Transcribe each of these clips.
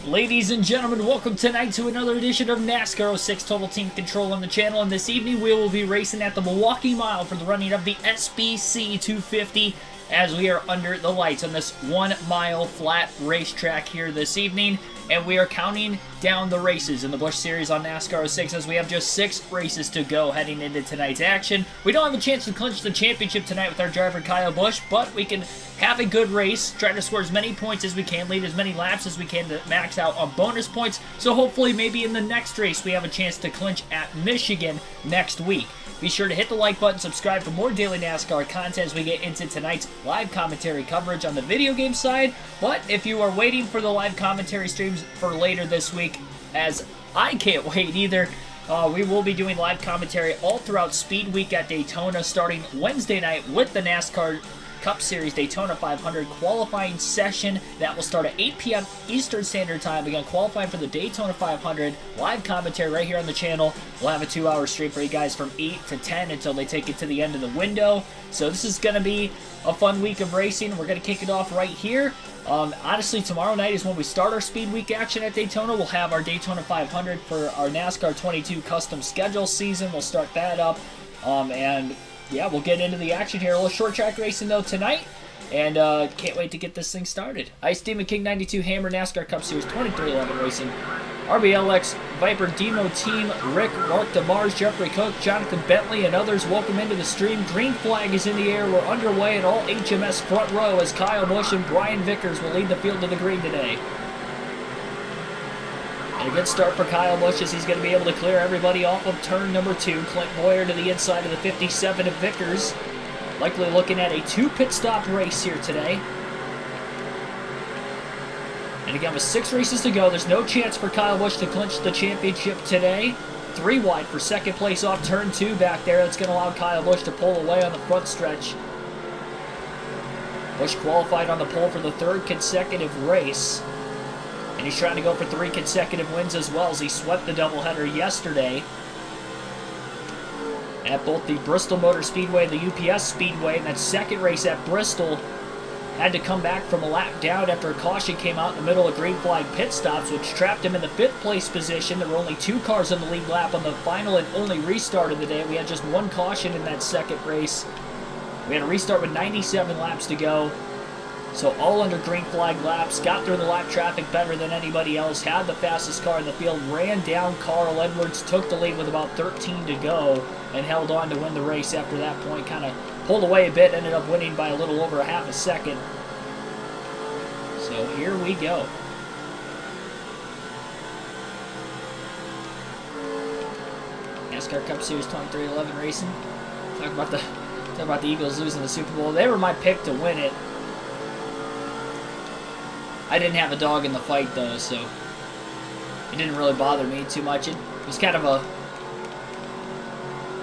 Ladies and gentlemen, welcome tonight to another edition of NASCAR 06 Total Team Control on the channel. And this evening we will be racing at the Milwaukee Mile for the running of the SBC 250 as we are under the lights on this 1 mile flat racetrack here this evening. And we are counting down the races in the Busch Series on NASCAR 06 as we have just 6 races to go heading into tonight's action. We don't have a chance to clinch the championship tonight with our driver Kyle Busch, but we can have a good race, try to score as many points as we can, lead as many laps as we can to max out on bonus points. So hopefully maybe in the next race we have a chance to clinch at Michigan next week. Be sure to hit the like button, subscribe for more daily NASCAR content as we get into tonight's live commentary coverage on the video game side. But if you are waiting for the live commentary streams for later this week, as I can't wait either, we will be doing live commentary all throughout Speed Week at Daytona starting Wednesday night with the NASCAR Cup Series Daytona 500 qualifying session. That will start at 8 p.m. Eastern Standard Time. Again, qualifying for the Daytona 500. Live commentary right here on the channel. We'll have a 2-hour stream for you guys from 8 to 10 until they take it to the end of the window. So this is going to be a fun week of racing. We're going to kick it off right here. Honestly, tomorrow night is when we start our Speed Week action at Daytona. We'll have our Daytona 500 for our NASCAR 22 custom schedule season. We'll start that up. And yeah, we'll get into the action here. A little short track racing though tonight, and can't wait to get this thing started. Ice Demon King 92 Hammer NASCAR Cup Series 2311 Racing, RBLX Viper Demo Team, Rick, Mark DeMars, Jeffrey Cook, Jonathan Bentley, and others. Welcome into the stream. Green flag is in the air. We're underway at all HMS front row as Kyle Busch and Brian Vickers will lead the field to the green today. And a good start for Kyle Busch as he's going to be able to clear everybody off of turn number 2. Clint Boyer to the inside of the 57 of Vickers. Likely looking at a 2 pit stop race here today. And again, with 6 races to go, there's no chance for Kyle Busch to clinch the championship today. 3 wide for second place off turn 2 back there. That's going to allow Kyle Busch to pull away on the front stretch. Busch qualified on the pole for the 3rd consecutive race. And he's trying to go for 3 consecutive wins as well as he swept the doubleheader yesterday at both the Bristol Motor Speedway and the UPS Speedway. And that second race at Bristol had to come back from a lap down after a caution came out in the middle of green flag pit stops, which trapped him in the 5th place position. There were only 2 cars on the lead lap on the final and only restart of the day. We had just 1 caution in that second race. We had a restart with 97 laps to go. So all under green flag laps, got through the lap traffic better than anybody else, had the fastest car in the field, ran down Carl Edwards, took the lead with about 13 to go, and held on to win the race after that point. Kind of pulled away a bit, ended up winning by a little over a half a second. So here we go. NASCAR Cup Series 2311 racing. Talk about the Eagles losing the Super Bowl. They were my pick to win it. I didn't have a dog in the fight, though, so it didn't really bother me too much. It was kind of a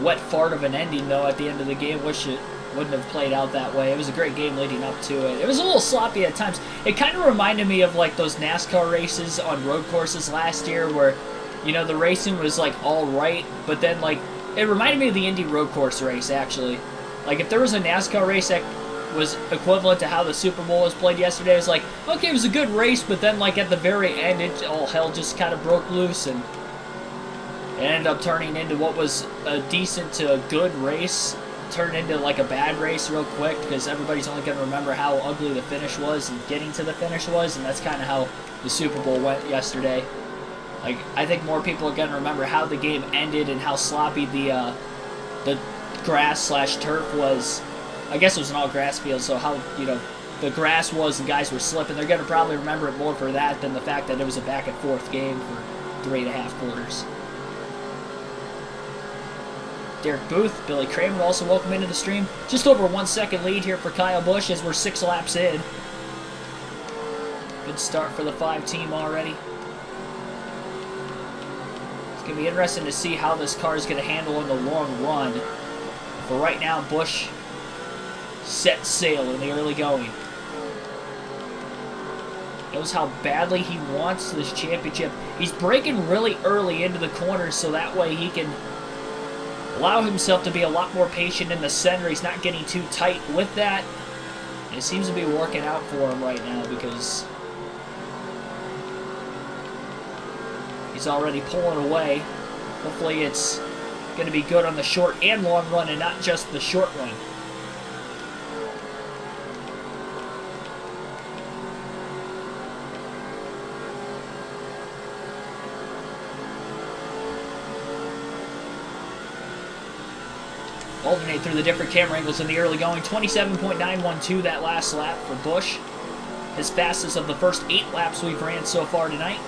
wet fart of an ending, though, at the end of the game. Wish it wouldn't have played out that way. It was a great game leading up to it. It was a little sloppy at times. It kind of reminded me of, like, those NASCAR races on road courses last year where, you know, the racing was, like, all right, but then, like, it reminded me of the Indy road course race, actually. Like, if there was a NASCAR race that was equivalent to how the Super Bowl was played yesterday, it was like, okay, it was a good race, but then, like, at the very end, all hell just kind of broke loose, and it ended up turning into what was a decent to a good race, turned into, like, a bad race real quick, because everybody's only going to remember how ugly the finish was and getting to the finish was, and that's kind of how the Super Bowl went yesterday. Like, I think more people are going to remember how the game ended and how sloppy the grass/turf was. I guess it was an all-grass field, so how, you know, the grass was and guys were slipping. They're going to probably remember it more for that than the fact that it was a back-and-forth game for 3.5 quarters. Derek Booth, Billy Kramer also welcome into the stream. Just over a 1-second lead here for Kyle Busch as we're 6 laps in. Good start for the 5 team already. It's going to be interesting to see how this car is going to handle in the long run. For right now, Busch set sail in the early going. Knows how badly he wants this championship. He's braking really early into the corners so that way he can allow himself to be a lot more patient in the center. He's not getting too tight with that. And it seems to be working out for him right now because He's already pulling away. Hopefully it's going to be good on the short and long run and not just the short run. Alternate through the different camera angles in the early going. 27.912 that last lap for Busch. His fastest of the first 8 laps we've ran so far tonight.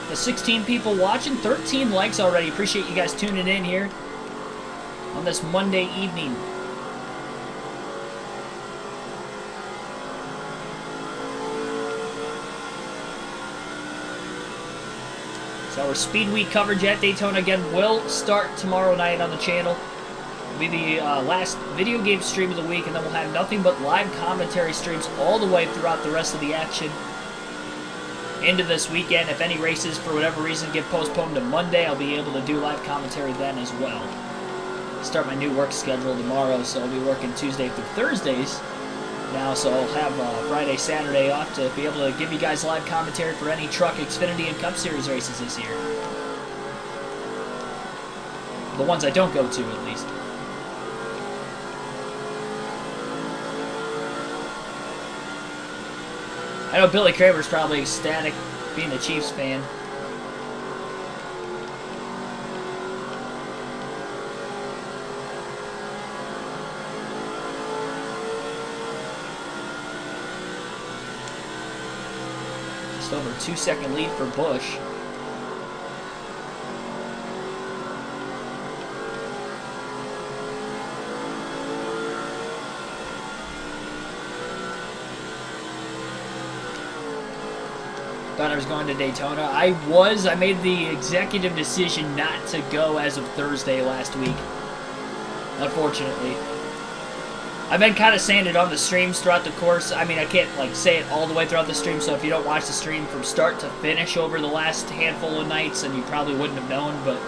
The 16 people watching, 13 likes already. Appreciate you guys tuning in here on this Monday evening. So our Speed Week coverage at Daytona again will start tomorrow night on the channel. It'll be the last video game stream of the week, and then we'll have nothing but live commentary streams all the way throughout the rest of the action into this weekend. If any races, for whatever reason, get postponed to Monday, I'll be able to do live commentary then as well. Start my new work schedule tomorrow, so I'll be working Tuesday through Thursdays now, so I'll have Friday, Saturday off to be able to give you guys live commentary for any Truck, Xfinity, and Cup Series races this year. The ones I don't go to, at least. I know Billy Kramer's probably ecstatic being a Chiefs fan. Just over a 2-second lead for Busch. Thought I was going to Daytona. I made the executive decision not to go as of Thursday last week. Unfortunately. I've been kind of saying it on the streams throughout the course. I mean, I can't like say it all the way throughout the stream, so if you don't watch the stream from start to finish over the last handful of nights, then you probably wouldn't have known, but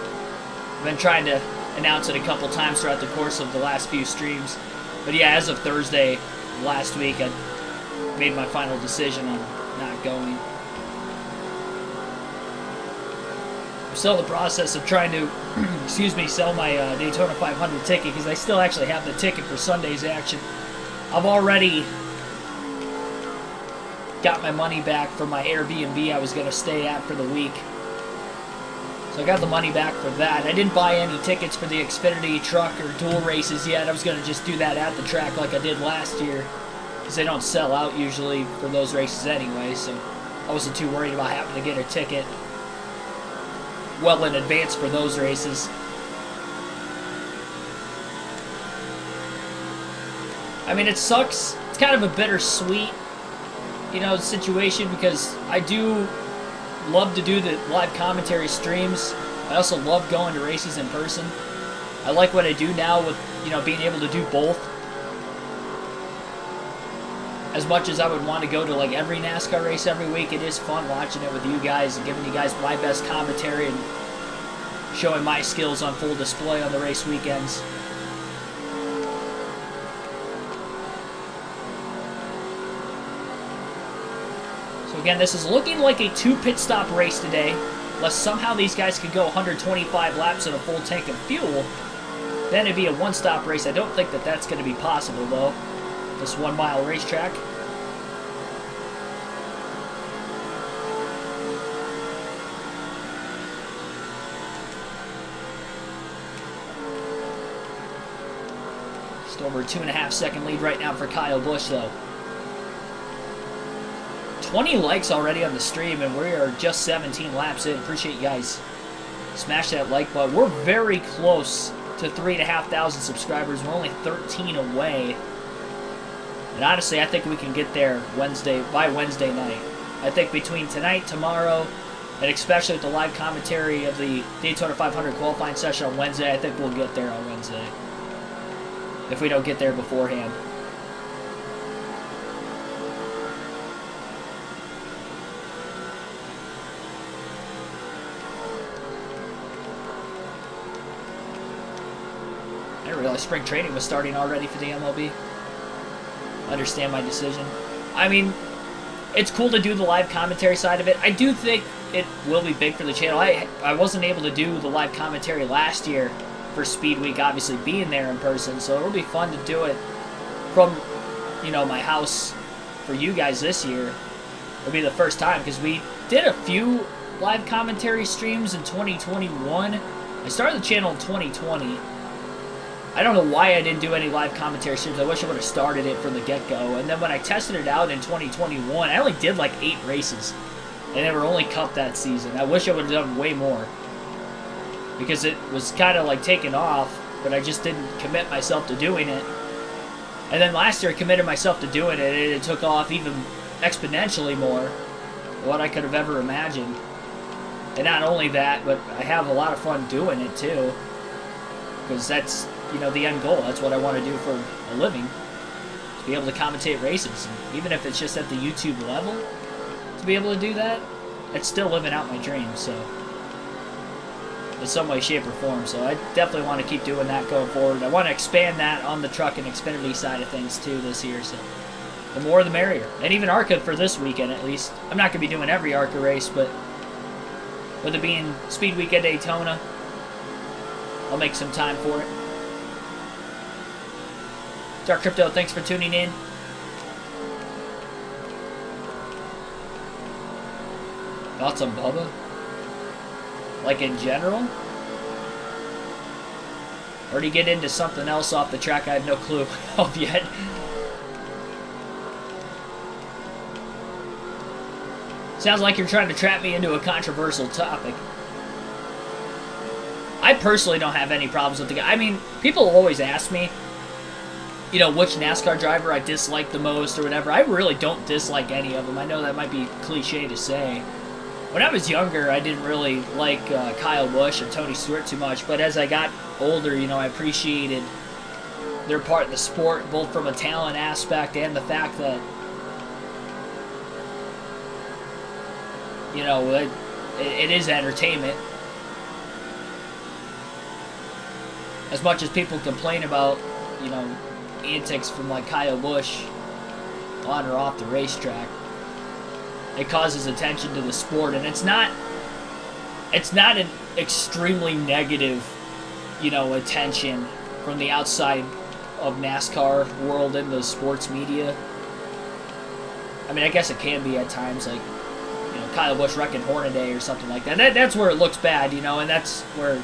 I've been trying to announce it a couple times throughout the course of the last few streams. But yeah, as of Thursday last week, I made my final decision on not going. I'm still in the process of trying to, sell my Daytona 500 ticket, because I still actually have the ticket for Sunday's action. I've already got my money back from my Airbnb I was going to stay at for the week. So I got the money back for that. I didn't buy any tickets for the Xfinity Truck or dual races yet. I was going to just do that at the track like I did last year, because they don't sell out usually for those races anyway, so I wasn't too worried about having to get a ticket well in advance for those races. I mean, it sucks. It's kind of a bittersweet, situation, because I do love to do the live commentary streams. I also love going to races in person. I like what I do now with, being able to do both. As much as I would want to go to like every NASCAR race every week, it is fun watching it with you guys and giving you guys my best commentary and showing my skills on full display on the race weekends. So again, this is looking like a 2 pit stop race today. Unless somehow these guys could go 125 laps in a full tank of fuel, then it'd be a 1-stop race. I don't think that that's going to be possible though. This 1-mile racetrack. Just over a 2.5-second lead right now for Kyle Busch though. 20 likes already on the stream, and we are just 17 laps in. Appreciate you guys. Smash that like button. We're very close to 3,500 subscribers. We're only 13 away. And honestly, I think we can get there by Wednesday night. I think between tonight, tomorrow, and especially with the live commentary of the Daytona 500 qualifying session on Wednesday, I think we'll get there on Wednesday. If we don't get there beforehand. I didn't realize spring training was starting already for the MLB. Understand my decision. I mean, it's cool to do the live commentary side of it. I do think it will be big for the channel. I wasn't able to do the live commentary last year for Speed Week, obviously being there in person, so it'll be fun to do it from, you know, my house for you guys this year. It'll be the first time, because we did a few live commentary streams in 2021. I started the channel in 2020. I don't know why I didn't do any live commentary streams. I wish I would have started it from the get-go. And then when I tested it out in 2021, I only did like 8 races. And they were only Cup that season. I wish I would have done way more, because it was kind of like taking off, but I just didn't commit myself to doing it. And then last year I committed myself to doing it, and it took off even exponentially more than what I could have ever imagined. And not only that, but I have a lot of fun doing it too, because that's, you know, the end goal. That's what I want to do for a living, to be able to commentate races. And even if it's just at the YouTube level, to be able to do that, it's still living out my dreams, so in some way, shape, or form. So I definitely want to keep doing that going forward. I want to expand that on the truck and Xfinity side of things too this year, so the more the merrier. And even ARCA for this weekend at least. I'm not going to be doing every ARCA race, but with it being Speed Week at Daytona, I'll make some time for it. Dark Crypto, thanks for tuning in. Thoughts on Bubba? Like in general? Or do you get into something else off the track I have no clue of yet? Sounds like you're trying to trap me into a controversial topic. I personally don't have any problems with the guy. I mean, people always ask me, you know, which NASCAR driver I dislike the most or whatever. I really don't dislike any of them. I know that might be cliche to say. When I was younger, I didn't really like Kyle Busch and Tony Stewart too much, but as I got older, you know, I appreciated their part in the sport, both from a talent aspect and the fact that, you know, it is entertainment. As much as people complain about, you know, antics from like Kyle Busch on or off the racetrack, it causes attention to the sport, and it's not an extremely negative, you know, attention from the outside of NASCAR world in the sports media. I mean, I guess it can be at times, like, you know, Kyle Busch wrecking Hornaday or something like that. That's where it looks bad, you know, and that's where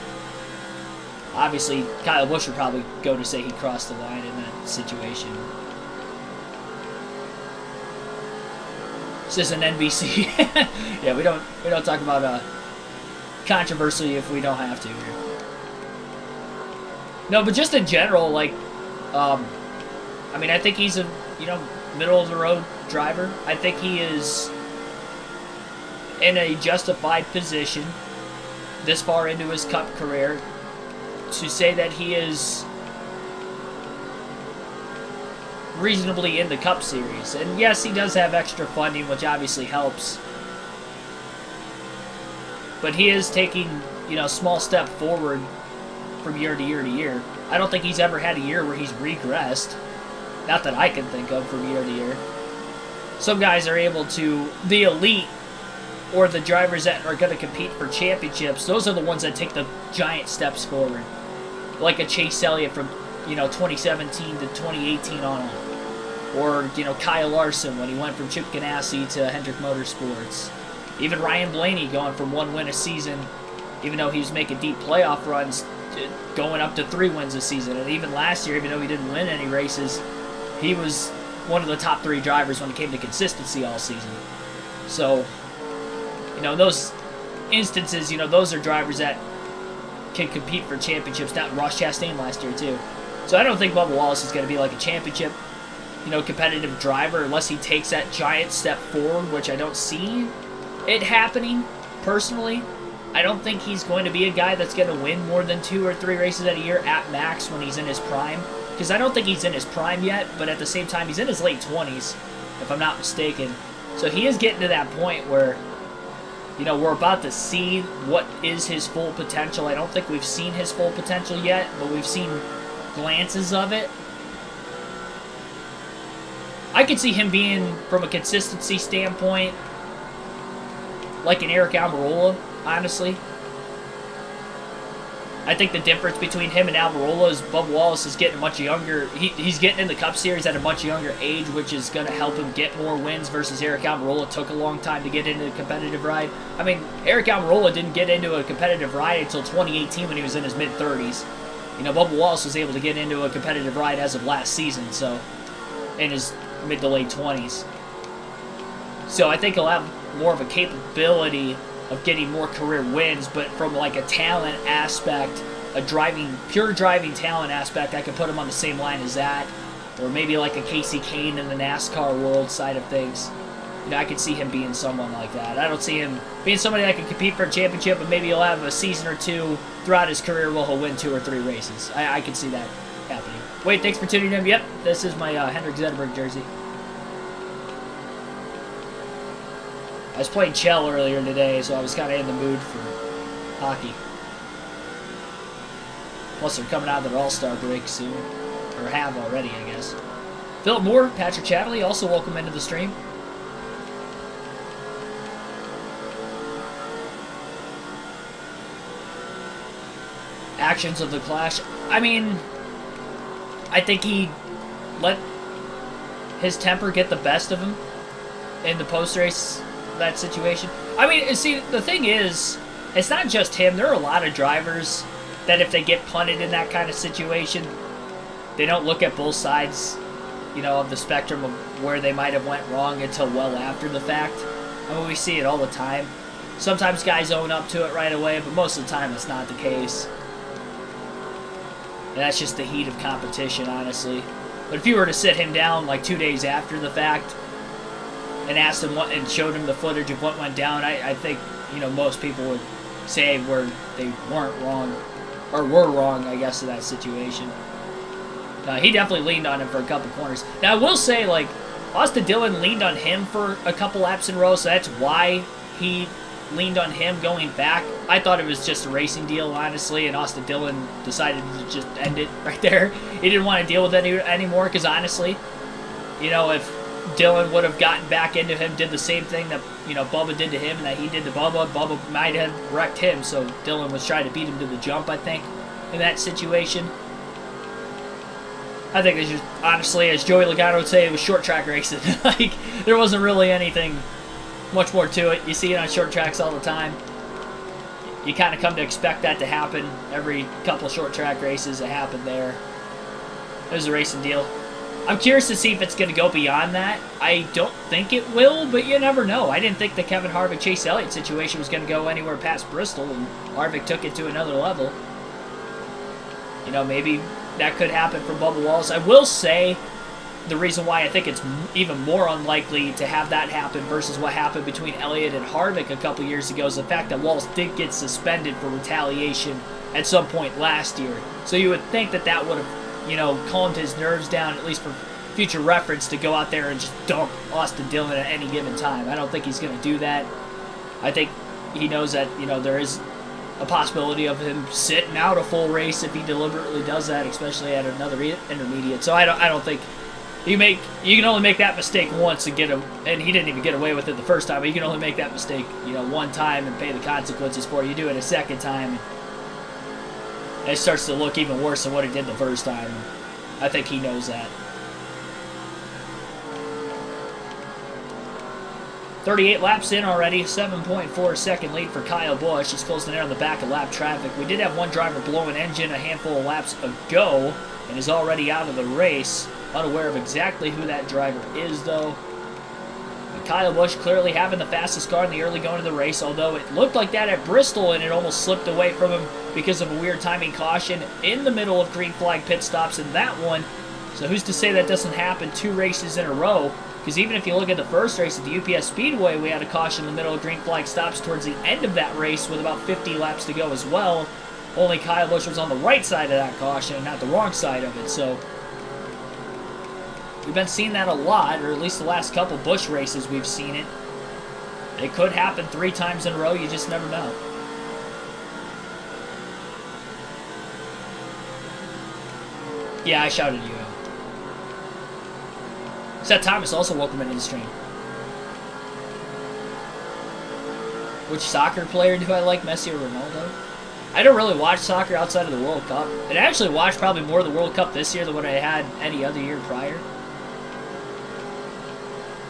obviously Kyle Busch would probably go to say he crossed the line in that situation. This isn't NBC. Yeah, we don't talk about controversy if we don't have to here. No, but just in general, like, I mean, I think he's a, you know, middle of the road driver. I think he is in a justified position this far into his Cup career to say that he is reasonably in the Cup Series. And yes, he does have extra funding, which obviously helps. But he is taking, you know, a small step forward from year to year to year. I don't think he's ever had a year where he's regressed. Not that I can think of from year to year. Some guys are able to, the elite, or the drivers that are going to compete for championships, those are the ones that take the giant steps forward. Like a Chase Elliott from, you know, 2017 to 2018 on. Or, you know, Kyle Larson when he went from Chip Ganassi to Hendrick Motorsports. Even Ryan Blaney going from 1 win a season, even though he was making deep playoff runs, going up to 3 wins a season. And even last year, even though he didn't win any races, he was one of the top 3 drivers when it came to consistency all season. So, you know, those instances, you know, those are drivers that can compete for championships. Not Ross Chastain last year, too. So I don't think Bubba Wallace is going to be like a championship, you know, competitive driver unless he takes that giant step forward, which I don't see it happening, personally. I don't think he's going to be a guy that's going to win more than 2 or 3 races a year at max when he's in his prime. Because I don't think he's in his prime yet, but at the same time, he's in his late 20s, if I'm not mistaken. So he is getting to that point where, you know, we're about to see what is his full potential. I don't think we've seen his full potential yet, but we've seen glances of it. I could see him being, from a consistency standpoint, like an Eric Almirola, honestly. I think the difference between him and Almirola is Bubba Wallace is getting much younger. He's getting in the Cup Series at a much younger age, which is going to help him get more wins versus Eric Almirola took a long time to get into a competitive ride. I mean, Eric Almirola didn't get into a competitive ride until 2018 when he was in his mid-30s. You know, Bubba Wallace was able to get into a competitive ride as of last season, so in his mid to late 20s. So I think he'll have more of a capability of getting more career wins, but from like a talent aspect, a pure driving talent aspect, I could put him on the same line as that, or maybe like a Casey Kane in the NASCAR world side of things. You know, I could see him being someone like that. I don't see him being somebody that can compete for a championship, but maybe he'll have a season or two throughout his career where he'll win 2 or 3 races. I could see that happening. Wait, thanks for tuning in. Yep, this is my Hendrick Zetterberg jersey. I was playing Chell earlier today, so I was kind of in the mood for hockey. Plus, they're coming out of their All-Star break soon. Or have already, I guess. Philip Moore, Patrick Chatterley, also welcome into the stream. Actions of the clash. I mean, I think he let his temper get the best of him in the post-race that situation. I mean, see, the thing is, it's not just him. There are a lot of drivers that if they get punted in that kind of situation, they don't look at both sides, you know, of the spectrum of where they might have went wrong until well after the fact. I mean, we see it all the time. Sometimes guys own up to it right away, but most of the time it's not the case. And that's just the heat of competition, honestly. But if you were to sit him down like 2 days after the fact and asked him what and showed him the footage of what went down, I think, you know, most people would say where they weren't wrong, or were wrong, I guess, in that situation. He definitely leaned on him for a couple corners. Now, I will say, like, Austin Dillon leaned on him for a couple laps in a row, so that's why he leaned on him going back. I thought it was just a racing deal, honestly, and Austin Dillon decided to just end it right there. He didn't want to deal with it anymore, because honestly, you know, if Dillon would have gotten back into him, did the same thing that, you know, Bubba did to him and that he did to Bubba, Bubba might have wrecked him, so Dillon was trying to beat him to the jump, I think, in that situation. I think it's just, honestly, as Joey Logano would say, it was short track racing. Like, there wasn't really anything much more to it. You see it on short tracks all the time. You kind of come to expect that to happen every couple short track races. It happened there. It was a racing deal. I'm curious to see if it's going to go beyond that. I don't think it will, but you never know. I didn't think the Kevin Harvick Chase Elliott situation was going to go anywhere past Bristol, and Harvick took it to another level. You know, maybe that could happen for Bubba Wallace. I will say the reason why I think it's even more unlikely to have that happen versus what happened between Elliott and Harvick a couple years ago is the fact that Wallace did get suspended for retaliation at some point last year. So you would think that that would have, you know, calmed his nerves down, at least for future reference, to go out there and just dump Austin Dillon at any given time. I don't think he's going to do that. I think he knows that, you know, there is a possibility of him sitting out a full race if he deliberately does that, especially at another intermediate. So I don't think you can only make that mistake once and get him, and he didn't even get away with it the first time, but you can only make that mistake, you know, one time and pay the consequences for it. You do it a second time, and it starts to look even worse than what it did the first time. I think he knows that. 38 laps in already, 7.4 second lead for Kyle Busch. He's closing in on the back of lap traffic. We did have one driver blow an engine a handful of laps ago and is already out of the race. Unaware of exactly who that driver is, though. But Kyle Busch clearly having the fastest car in the early going of the race, although it looked like that at Bristol and it almost slipped away from him because of a weird timing caution in the middle of green flag pit stops in that one. So who's to say that doesn't happen 2 races in a row? Because even if you look at the first race at the UPS Speedway, we had a caution in the middle of green flag stops towards the end of that race with about 50 laps to go as well. Only Kyle Busch was on the right side of that caution and not the wrong side of it. So we've been seeing that a lot, or at least the last couple Busch races we've seen it. It could happen 3 times in a row, you just never know. Yeah, I shouted you out. Seth Thomas also welcome into the stream. Which soccer player do I like, Messi or Ronaldo? I don't really watch soccer outside of the World Cup. And I actually watched probably more of the World Cup this year than what I had any other year prior.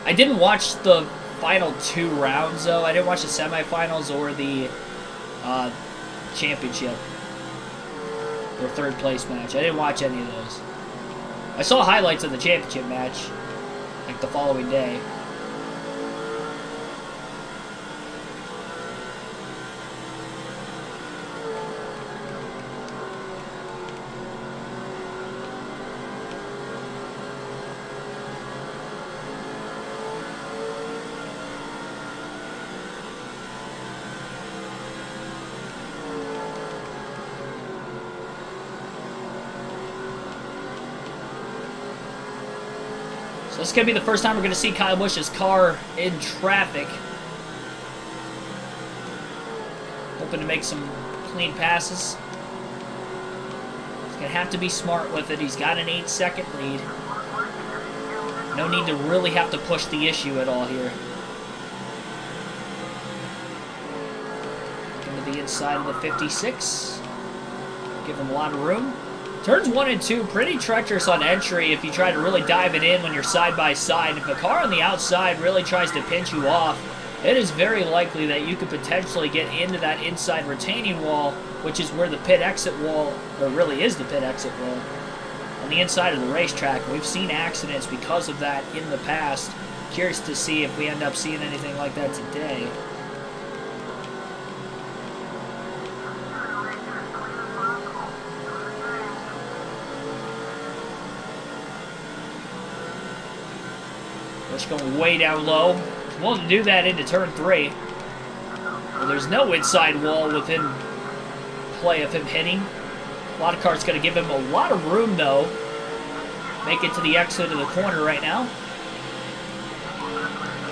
I didn't watch the final 2 rounds, though. I didn't watch the semifinals or the championship. Or third place match. I didn't watch any of those. I saw highlights of the championship match, like the following day. So this is going to be the first time we're going to see Kyle Busch's car in traffic. Hoping to make some clean passes. He's going to have to be smart with it. He's got an 8-second lead. No need to really have to push the issue at all here. Into the inside of the 56. Give him a lot of room. Turns 1 and 2, pretty treacherous on entry if you try to really dive it in when you're side by side. If a car on the outside really tries to pinch you off, it is very likely that you could potentially get into that inside retaining wall, which is where the pit exit wall, or really is the pit exit wall, on the inside of the racetrack. We've seen accidents because of that in the past. Curious to see if we end up seeing anything like that today. Going way down low. Willing to do that into turn 3. Well, there's no inside wall within play of him hitting. A lot of cars going to give him a lot of room, though. Make it to the exit of the corner right now.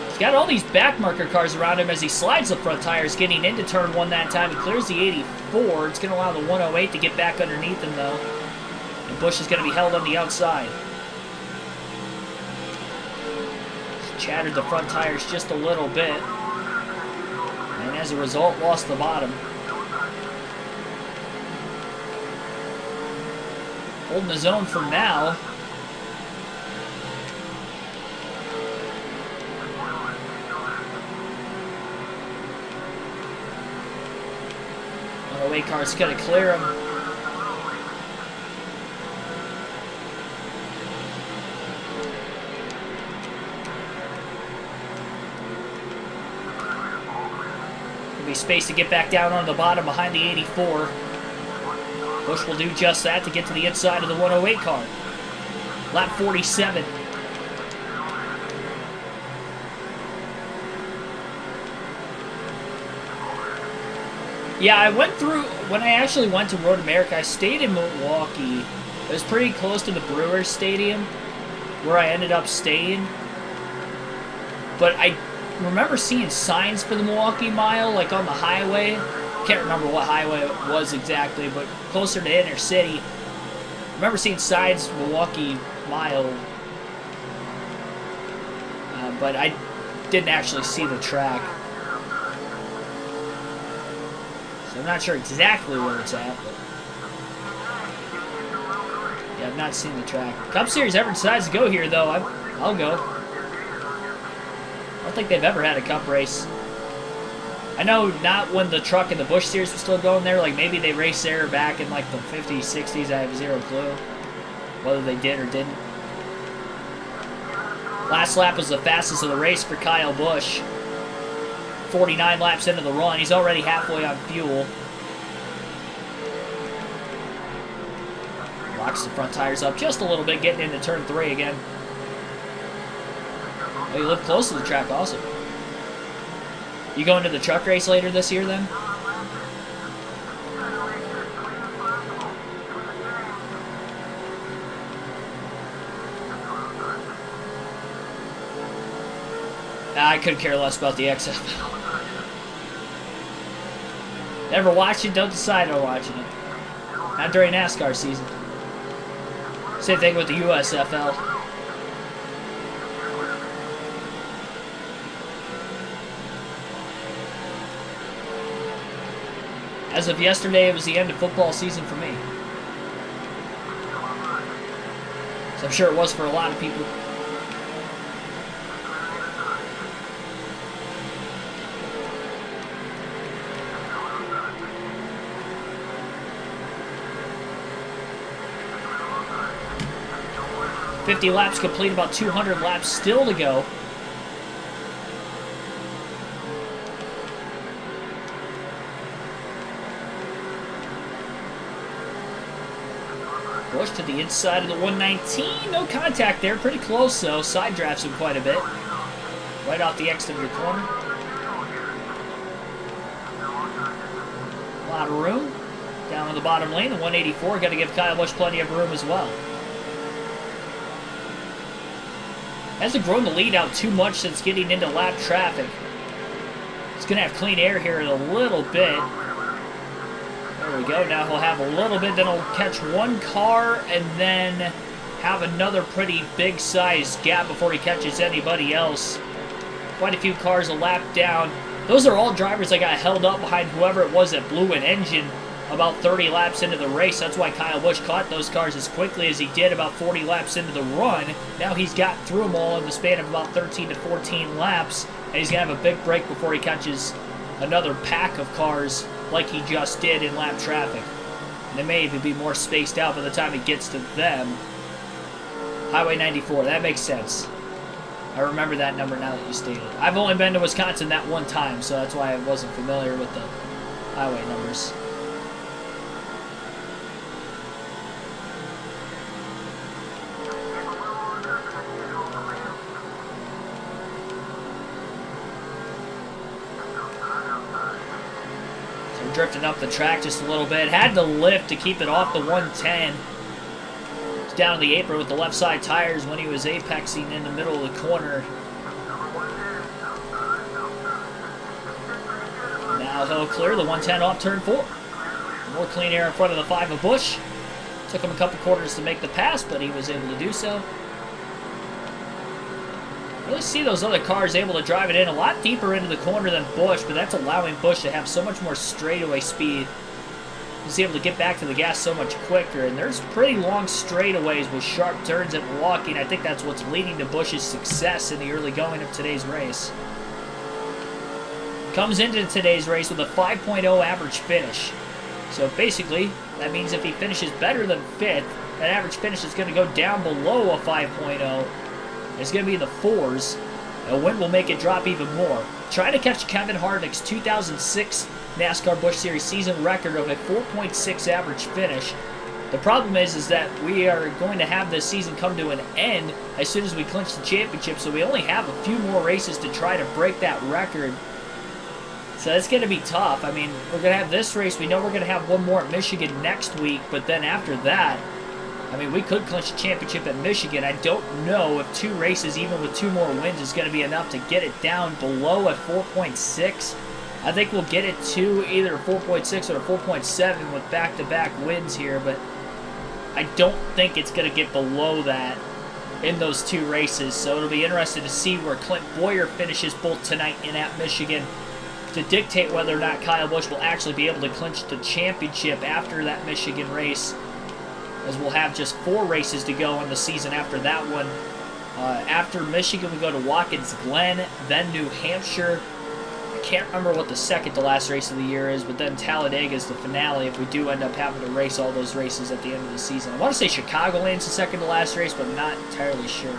He's got all these back marker cars around him as he slides the front tires, getting into turn 1 that time. He clears the 84. It's going to allow the 108 to get back underneath him, though. And Busch is going to be held on the outside. Chattered the front tires just a little bit, and as a result lost the bottom. Holding his own for now. The weight car's going to clear him. Space to get back down on the bottom behind the 84. Busch will do just that to get to the inside of the 108 car. Lap 47. Yeah, I went through, when I actually went to Road America, I stayed in Milwaukee. It was pretty close to the Brewers Stadium, where I ended up staying. But I remember seeing signs for the Milwaukee Mile, like on the highway. Can't remember what highway it was exactly, but closer to inner city. Remember seeing signs, Milwaukee Mile, but I didn't actually see the track. So I'm not sure exactly where it's at, but yeah, I've not seen the track. Cup Series ever decides to go here, though, I'll go. I don't think they've ever had a Cup race. I know not when the truck and the Busch Series was still going there. Like, maybe they raced there back in, like, the 50s, 60s. I have zero clue whether they did or didn't. Last lap was the fastest of the race for Kyle Busch. 49 laps into the run. He's already halfway on fuel. Locks the front tires up just a little bit, getting into turn 3 again. Oh, you live close to the track, awesome. You going to the truck race later this year, then? I could care less about the XFL. Never watch it, don't decide on watching it. Not during NASCAR season. Same thing with the USFL. As of yesterday, it was the end of football season for me. So I'm sure it was for a lot of people. $50 laps complete, about 200 laps still to go. Busch to the inside of the 119. No contact there. Pretty close, though. Side drafts him quite a bit. Right off the exit of your corner. A lot of room. Down on the bottom lane, the 184. Got to give Kyle Busch plenty of room as well. Hasn't grown the lead out too much since getting into lap traffic. He's going to have clean air here in a little bit. There we go. Now he'll have a little bit, then he'll catch one car and then have another pretty big size gap before he catches anybody else. Quite a few cars a lap down. Those are all drivers that got held up behind whoever it was that blew an engine about 30 laps into the race. That's why Kyle Busch caught those cars as quickly as he did about 40 laps into the run. Now he's got through them all in the span of about 13 to 14 laps, and he's going to have a big break before he catches another pack of cars like he just did in lap traffic. And they may even be more spaced out by the time he gets to them. Highway 94, that makes sense. I remember that number now that you stated. I've only been to Wisconsin that one time, so that's why I wasn't familiar with the highway numbers. Drifting up the track just a little bit. Had to lift to keep it off the 110. He's down the apron with the left side tires when he was apexing in the middle of the corner. Now he'll clear the 110 off turn 4. More clean air in front of the 5 of Busch. Took him a couple quarters to make the pass, but he was able to do so. Really see those other cars able to drive it in a lot deeper into the corner than Busch, but that's allowing Busch to have so much more straightaway speed. He's able to get back to the gas so much quicker, and there's pretty long straightaways with sharp turns at Milwaukee, and I think that's what's leading to Busch's success in the early going of today's race. Comes into today's race with a 5.0 average finish. So basically, that means if he finishes better than 5th, that average finish is going to go down below a 5.0. It's going to be in the 4s. A win will make it drop even more. Trying to catch Kevin Harvick's 2006 NASCAR Busch Series season record of a 4.6 average finish. The problem is that we are going to have this season come to an end as soon as we clinch the championship, so we only have a few more races to try to break that record. So it's going to be tough. I mean, we're going to have this race. We know we're going to have one more at Michigan next week, but then after that, I mean, we could clinch the championship at Michigan. I don't know if 2 races, even with 2 more wins, is going to be enough to get it down below at 4.6. I think we'll get it to either 4.6 or 4.7 with back-to-back wins here, but I don't think it's going to get below that in those 2 races. So it'll be interesting to see where Clint Boyer finishes both tonight and at Michigan to dictate whether or not Kyle Busch will actually be able to clinch the championship after that Michigan race, as we'll have just 4 races to go in the season after that one. After Michigan, we go to Watkins Glen, then New Hampshire. I can't remember what the second to last race of the year is, but then Talladega is the finale if we do end up having to race all those races at the end of the season. I want to say Chicagoland's the second to last race, but I'm not entirely sure.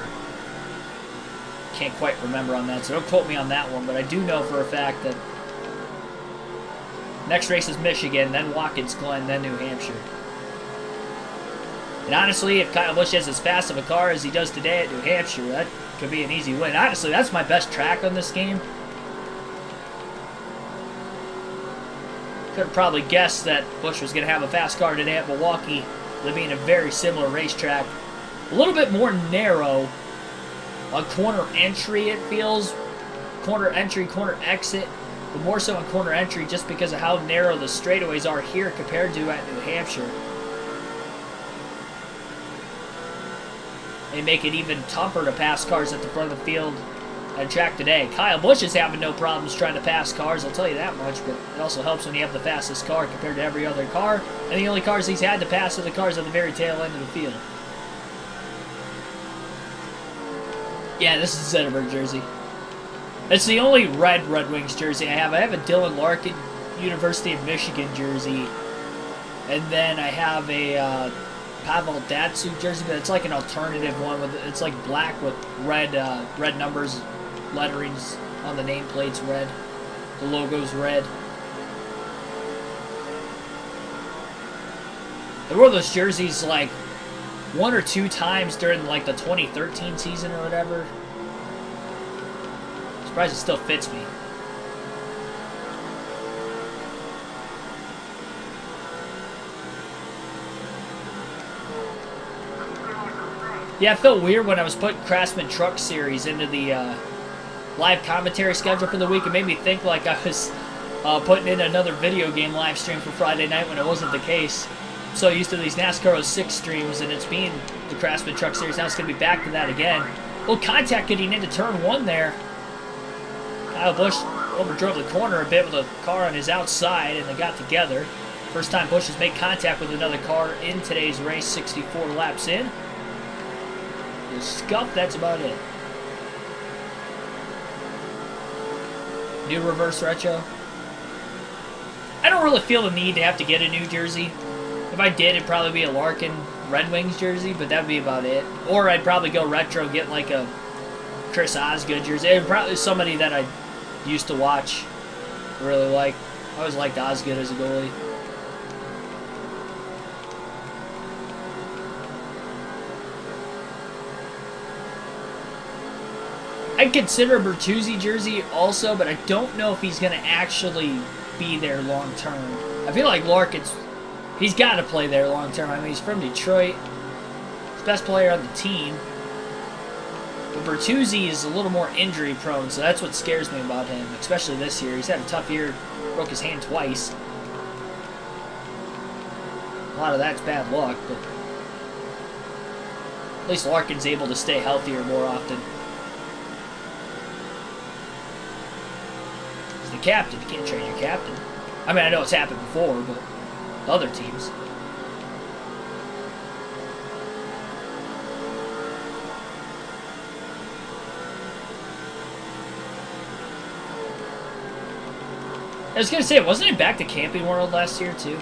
Can't quite remember on that, so don't quote me on that one, but I do know for a fact that next race is Michigan, then Watkins Glen, then New Hampshire. And honestly, if Kyle Busch has as fast of a car as he does today at New Hampshire, that could be an easy win. Honestly, that's my best track on this game. Could have probably guessed that Busch was going to have a fast car today at Milwaukee, with it being a very similar racetrack. A little bit more narrow on corner entry, it feels. Corner entry, corner exit. But more so on corner entry just because of how narrow the straightaways are here compared to at New Hampshire. They make it even tougher to pass cars at the front of the field at a track today. Kyle Busch is having no problems trying to pass cars, I'll tell you that much, but it also helps when you have the fastest car compared to every other car, and the only cars he's had to pass are the cars at the very tail end of the field. Yeah, this is a Zetterberg jersey. It's the only red Red Wings jersey I have. I have a Dylan Larkin University of Michigan jersey, and then I have a Pavel Datsyuk jersey, but it's like an alternative one. It's like black with red red numbers, letterings on the nameplates red. The logo's red. I wore those jerseys like 1 or 2 times during like the 2013 season or whatever. Surprised it still fits me. Yeah, it felt weird when I was putting Craftsman Truck Series into the live commentary schedule for the week. It made me think like I was putting in another video game live stream for Friday night when it wasn't the case. I'm so used to these NASCAR 06 streams, and it's being the Craftsman Truck Series. Now it's going to be back to that again. A little contact getting into turn 1 there. Kyle Busch overdrove the corner a bit with a car on his outside, and they got together. First time Busch has made contact with another car in today's race, 64 laps in. Scuff, that's about it. New reverse retro. I don't really feel the need to have to get a new jersey. If I did, it'd probably be a Larkin Red Wings jersey, but that'd be about it. Or I'd probably go retro, get like a Chris Osgood jersey. It'd probably somebody that I used to watch, really like. I always liked Osgood as a goalie. I'd consider a Bertuzzi jersey also, but I don't know if he's going to actually be there long term. I feel like Larkin's, he's got to play there long term. I mean, he's from Detroit. He's the best player on the team. But Bertuzzi is a little more injury prone, so that's what scares me about him, especially this year. He's had a tough year, broke his hand twice. A lot of that's bad luck, but at least Larkin's able to stay healthier more often. The captain. You can't trade your captain. I mean, I know it's happened before, but other teams. I was going to say, wasn't it back to Camping World last year, too?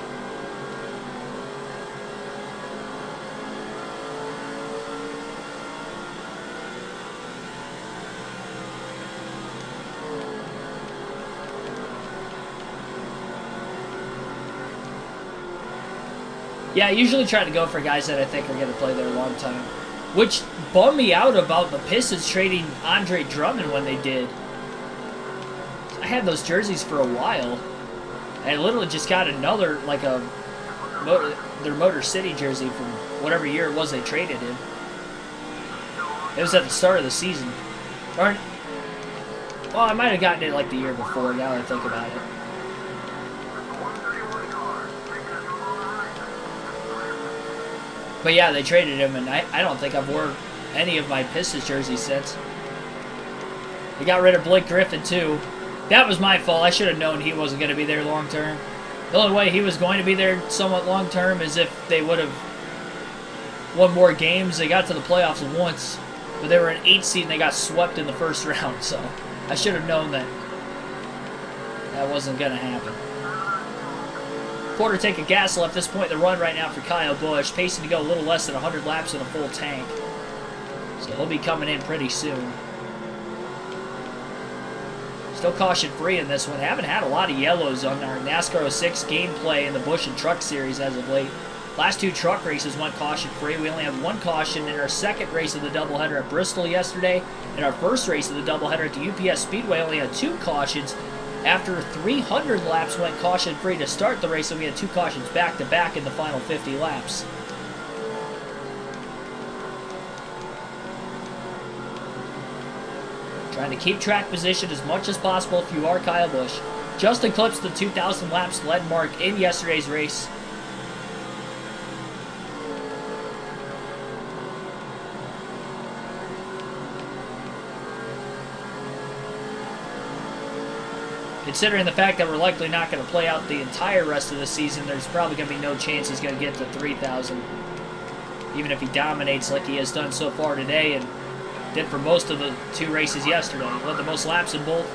Yeah, I usually try to go for guys that I think are going to play there a long time. Which bummed me out about the Pistons trading Andre Drummond when they did. I had those jerseys for a while. And I literally just got another, like their Motor City jersey from whatever year it was they traded in. It was at the start of the season. Or, well, I might have gotten it like the year before, now that I think about it. But yeah, they traded him, and I don't think I've worn any of my Pistons jerseys since. They got rid of Blake Griffin, too. That was my fault. I should have known he wasn't going to be there long term. The only way he was going to be there somewhat long term is if they would have won more games. They got to the playoffs once, but they were an 8 seed and they got swept in the first round. So I should have known that that wasn't going to happen. Quarter tank of gas left this point in the run right now for Kyle Busch, pacing to go a little less than 100 laps in a full tank. So he'll be coming in pretty soon. Still caution-free in this one. Haven't had a lot of yellows on our NASCAR 06 gameplay in the Busch and Truck Series as of late. Last 2 truck races went caution-free. We only have 1 caution in our second race of the doubleheader at Bristol yesterday. In our first race of the doubleheader at the UPS Speedway, only had 2 cautions. After 300 laps went caution-free to start the race, and we had 2 cautions back-to-back in the final 50 laps. Trying to keep track position as much as possible if you are Kyle Busch. Just eclipsed the 2,000 laps lead mark in yesterday's race. Considering the fact that we're likely not going to play out the entire rest of the season, there's probably going to be no chance he's going to get to 3,000. Even if he dominates like he has done so far today and did for most of the 2 races yesterday. He led the most laps in both.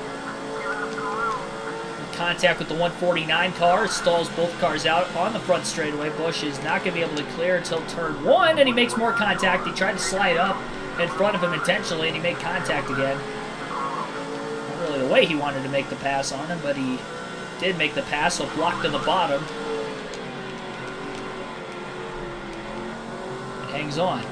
Contact with the 149 car, stalls both cars out on the front straightaway. Busch is not going to be able to clear until turn 1, and he makes more contact. He tried to slide up in front of him intentionally, and he made contact again. Not really the way he wanted to make the pass on him, but he did make the pass, so blocked to the bottom. It hangs on.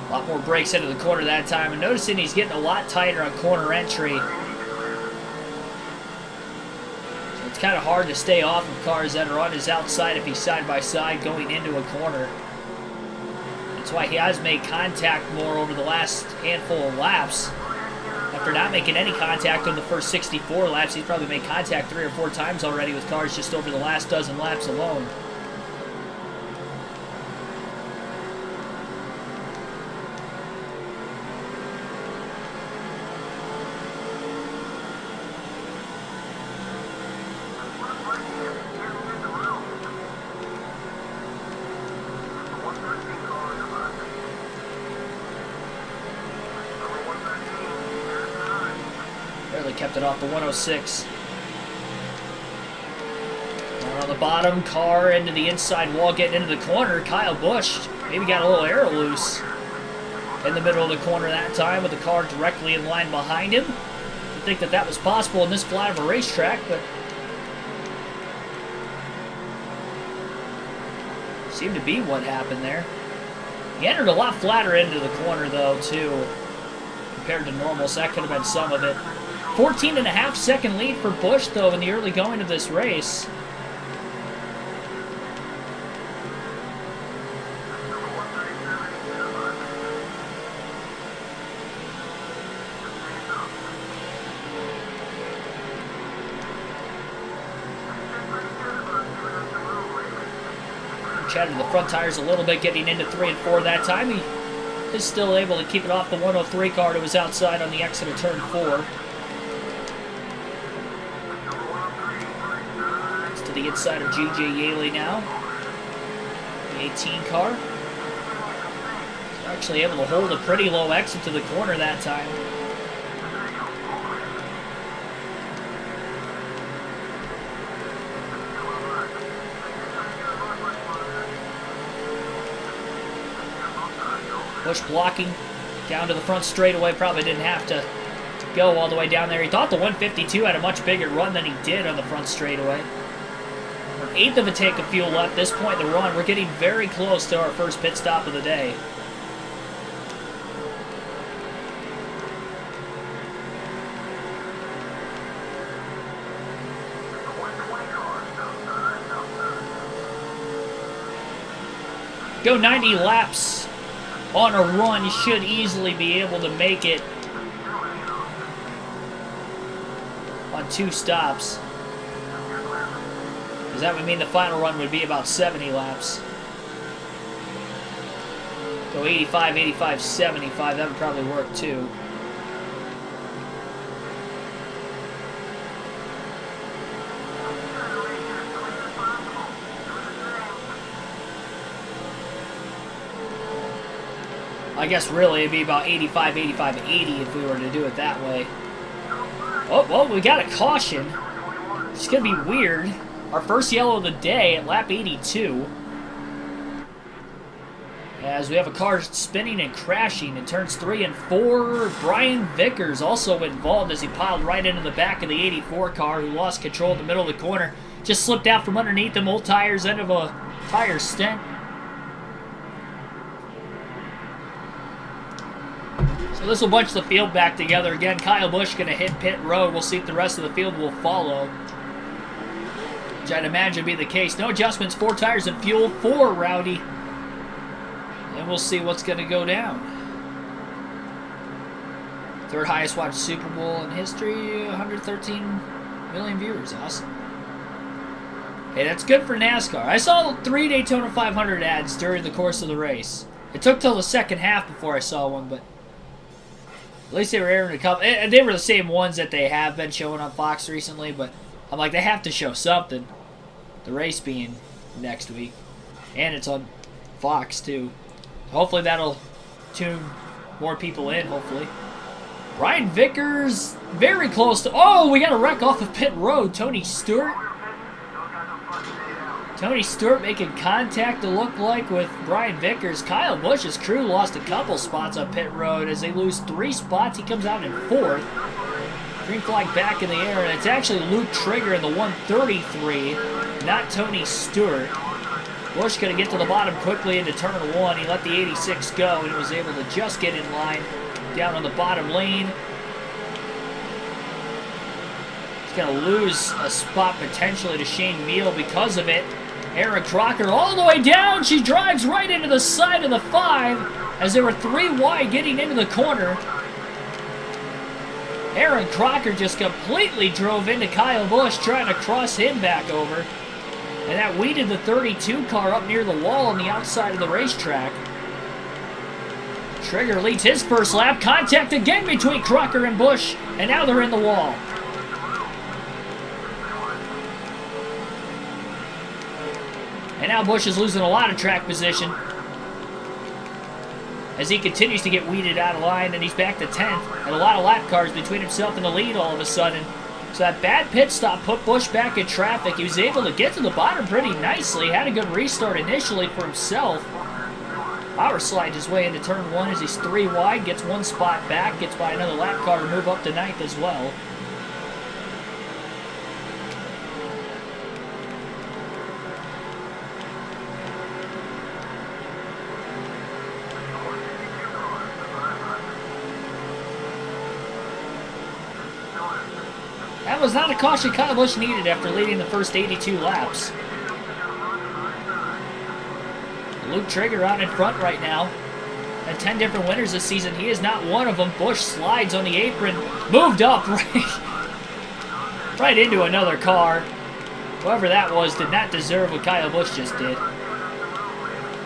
A lot more brakes into the corner that time, and noticing he's getting a lot tighter on corner entry. So it's kind of hard to stay off of cars that are on his outside if he's side by side going into a corner. That's why he has made contact more over the last handful of laps. After not making any contact on the first 64 laps, he's probably made contact 3 or 4 times already with cars just over the last dozen laps alone. Barely kept it off the 106. Down on the bottom, car into the inside wall, getting into the corner. Kyle Busch maybe got a little air loose in the middle of the corner that time with the car directly in line behind him. Didn't think that that was possible in this flat of a racetrack, but seemed to be what happened there. He entered a lot flatter into the corner, though, too, compared to normal, so that could have been some of it. 14.5 second lead for Busch, though, in the early going of this race. Chatted the front tires a little bit, getting into 3 and 4 that time. He is still able to keep it off the 103 car to his outside on the exit of turn 4. It's to the inside of G.J. Yaley now. The 18 car. He's actually able to hold a pretty low exit to the corner that time. Busch blocking down to the front straightaway. Probably didn't have to go all the way down there. He thought the 152 had a much bigger run than he did on the front straightaway. An eighth of a tank of fuel left. This point in the run, we're getting very close to our first pit stop of the day. Go 90 laps on a run. You should easily be able to make it on 2 stops. Because that would mean the final run would be about 70 laps. Go 85, 85, 75. That would probably work too. I guess really it'd be about 85, 85, 80 if we were to do it that way. Oh, well, we got a caution. It's going to be weird. Our first yellow of the day at lap 82. As we have a car spinning and crashing in turns 3 and 4. Brian Vickers also involved as he piled right into the back of the 84 car, who lost control in the middle of the corner. Just slipped out from underneath them. Old tires, end of a tire stint. So this will bunch the field back together again. Kyle Busch going to hit pit road. We'll see if the rest of the field will follow, which I'd imagine would be the case. No adjustments, 4 tires and fuel for Rowdy. And we'll see what's going to go down. 3rd highest watched Super Bowl in history, 113 million viewers. Awesome. Hey, that's good for NASCAR. I saw 3 Daytona 500 ads during the course of the race. It took till the second half before I saw one, but at least they were airing a couple. They were the same ones that they have been showing on Fox recently, but I'm like, they have to show something. The race being next week. And it's on Fox, too. Hopefully that'll tune more people in, hopefully. Brian Vickers, very close to... Oh, we got a wreck off of pit road. Tony Stewart. Tony Stewart making contact to look like with Brian Vickers. Kyle Busch's crew lost a couple spots on pit road as they lose 3 spots. He comes out in 4th. Green flag back in the air, and it's actually Luke Trigger in the 133, not Tony Stewart. Busch going to get to the bottom quickly into turn 1. He let the 86 go and was able to just get in line down on the bottom lane. He's going to lose a spot potentially to Shane Meal because of it. Aaron Crocker all the way down. She drives right into the side of the 5 as there were 3 wide getting into the corner. Aaron Crocker just completely drove into Kyle Busch trying to cross him back over. And that weeded the 32 car up near the wall on the outside of the racetrack. Trigger leads his first lap. Contact again between Crocker and Busch. And now they're in the wall. And now Busch is losing a lot of track position as he continues to get weeded out of line, and he's back to 10th. And a lot of lap cars between himself and the lead all of a sudden. So that bad pit stop put Busch back in traffic. He was able to get to the bottom pretty nicely. Had a good restart initially for himself. Power slides his way into turn 1 as he's 3 wide. Gets 1 spot back. Gets by another lap car to move up to 9th as well. That was not a caution Kyle Busch needed after leading the first 82 laps. Luke Trigger out in front right now. Had 10 different winners this season. He is not one of them. Busch slides on the apron. Moved up right into another car. Whoever that was did not deserve what Kyle Busch just did.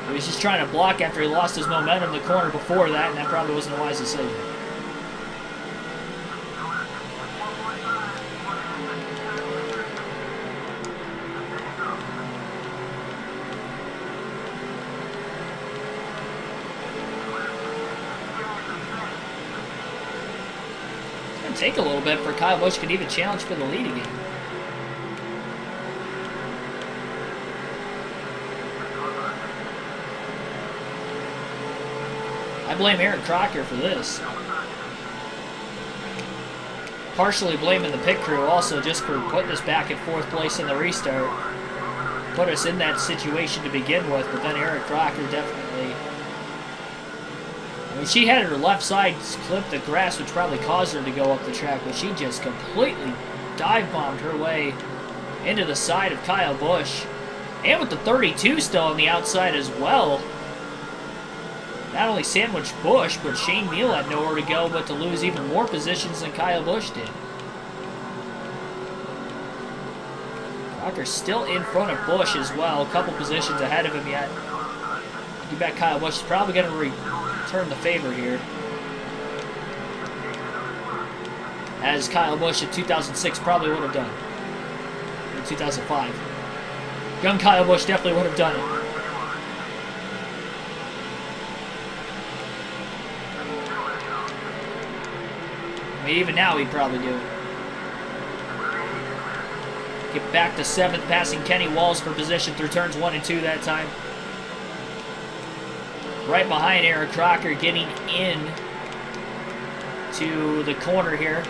He was just trying to block after he lost his momentum in the corner before that, and that probably wasn't a wise decision. Take a little bit for Kyle Busch could even challenge for the lead again. I blame Eric Crocker for this. Partially blaming the pit crew also just for putting us back in 4th place in the restart. Put us in that situation to begin with, but then Eric Crocker definitely... I mean, she had her left side clip the grass, which probably caused her to go up the track, but she just completely dive-bombed her way into the side of Kyle Busch. And with the 32 still on the outside as well. Not only sandwiched Busch, but Shane Meal had nowhere to go but to lose even more positions than Kyle Busch did. Crocker's still in front of Busch as well, a couple positions ahead of him yet. You bet Kyle Busch is probably going to return the favor here. As Kyle Busch in 2006 probably would have done. In 2005. Young Kyle Busch definitely would have done it. I mean, even now he'd probably do it. Get back to 7th, passing Kenny Walls for position through turns 1 and 2 that time. Right behind Eric Crocker, getting in to the corner here.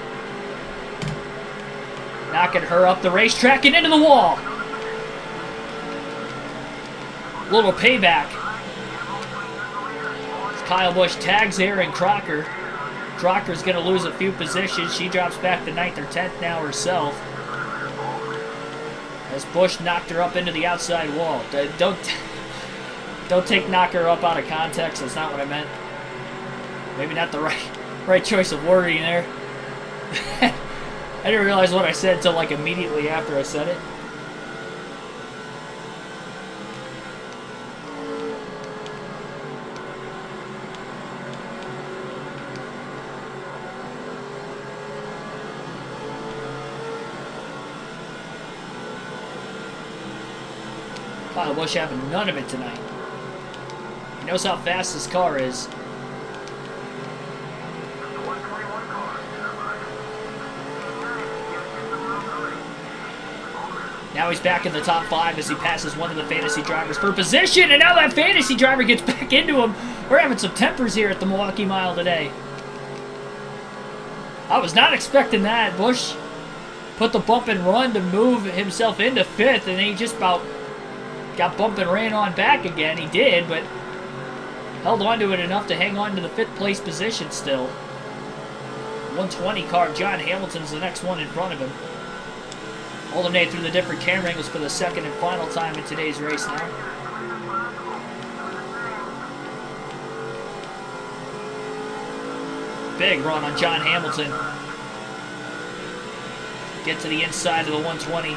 Knocking her up the racetrack and into the wall. Little payback. Kyle Busch tags Aaron Crocker. Crocker's going to lose a few positions. She drops back to 9th or 10th now herself. As Busch knocked her up into the outside wall. Don't take knock her up out of context. That's not what I meant. Maybe not the right choice of wording there. I didn't realize what I said until like immediately after I said it. Kyle Busch having none of it tonight. He knows how fast this car is. Now he's back in the top 5 as he passes one of the fantasy drivers for position, and now that fantasy driver gets back into him. We're having some tempers here at the Milwaukee Mile today. I was not expecting that. Busch put the bump and run to move himself into 5th, and then he just about got bumped and ran on back again. He did, but held on to it enough to hang on to the 5th place position still. 120 car, John Hamilton's the next one in front of him. Alternate through the different camera angles for the second and final time in today's race now. Big run on John Hamilton. Get to the inside of the 120.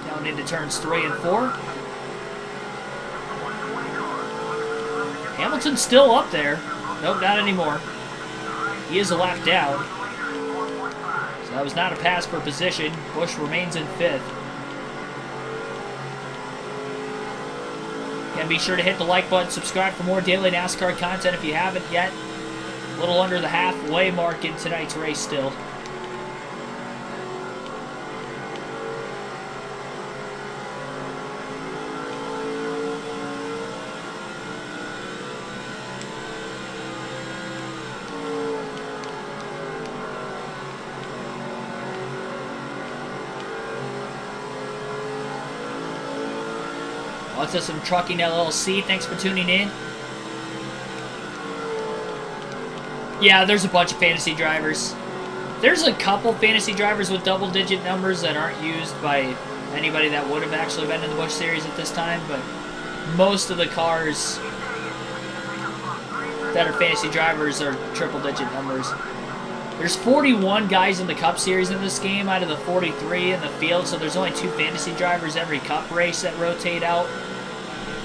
Down into turns 3 and 4. Hamilton's still up there. Nope, not anymore. He is a lap down. So that was not a pass for position. Busch remains in 5th. Again, be sure to hit the like button, subscribe for more daily NASCAR content if you haven't yet. A little under the halfway mark in tonight's race still. Lots of some Trucking LLC. Thanks for tuning in. Yeah, there's a bunch of fantasy drivers. There's a couple fantasy drivers with double-digit numbers that aren't used by anybody that would have actually been in the Busch Series at this time, but most of the cars that are fantasy drivers are triple-digit numbers. There's 41 guys in the Cup Series in this game out of the 43 in the field, so there's only 2 fantasy drivers every Cup race that rotate out.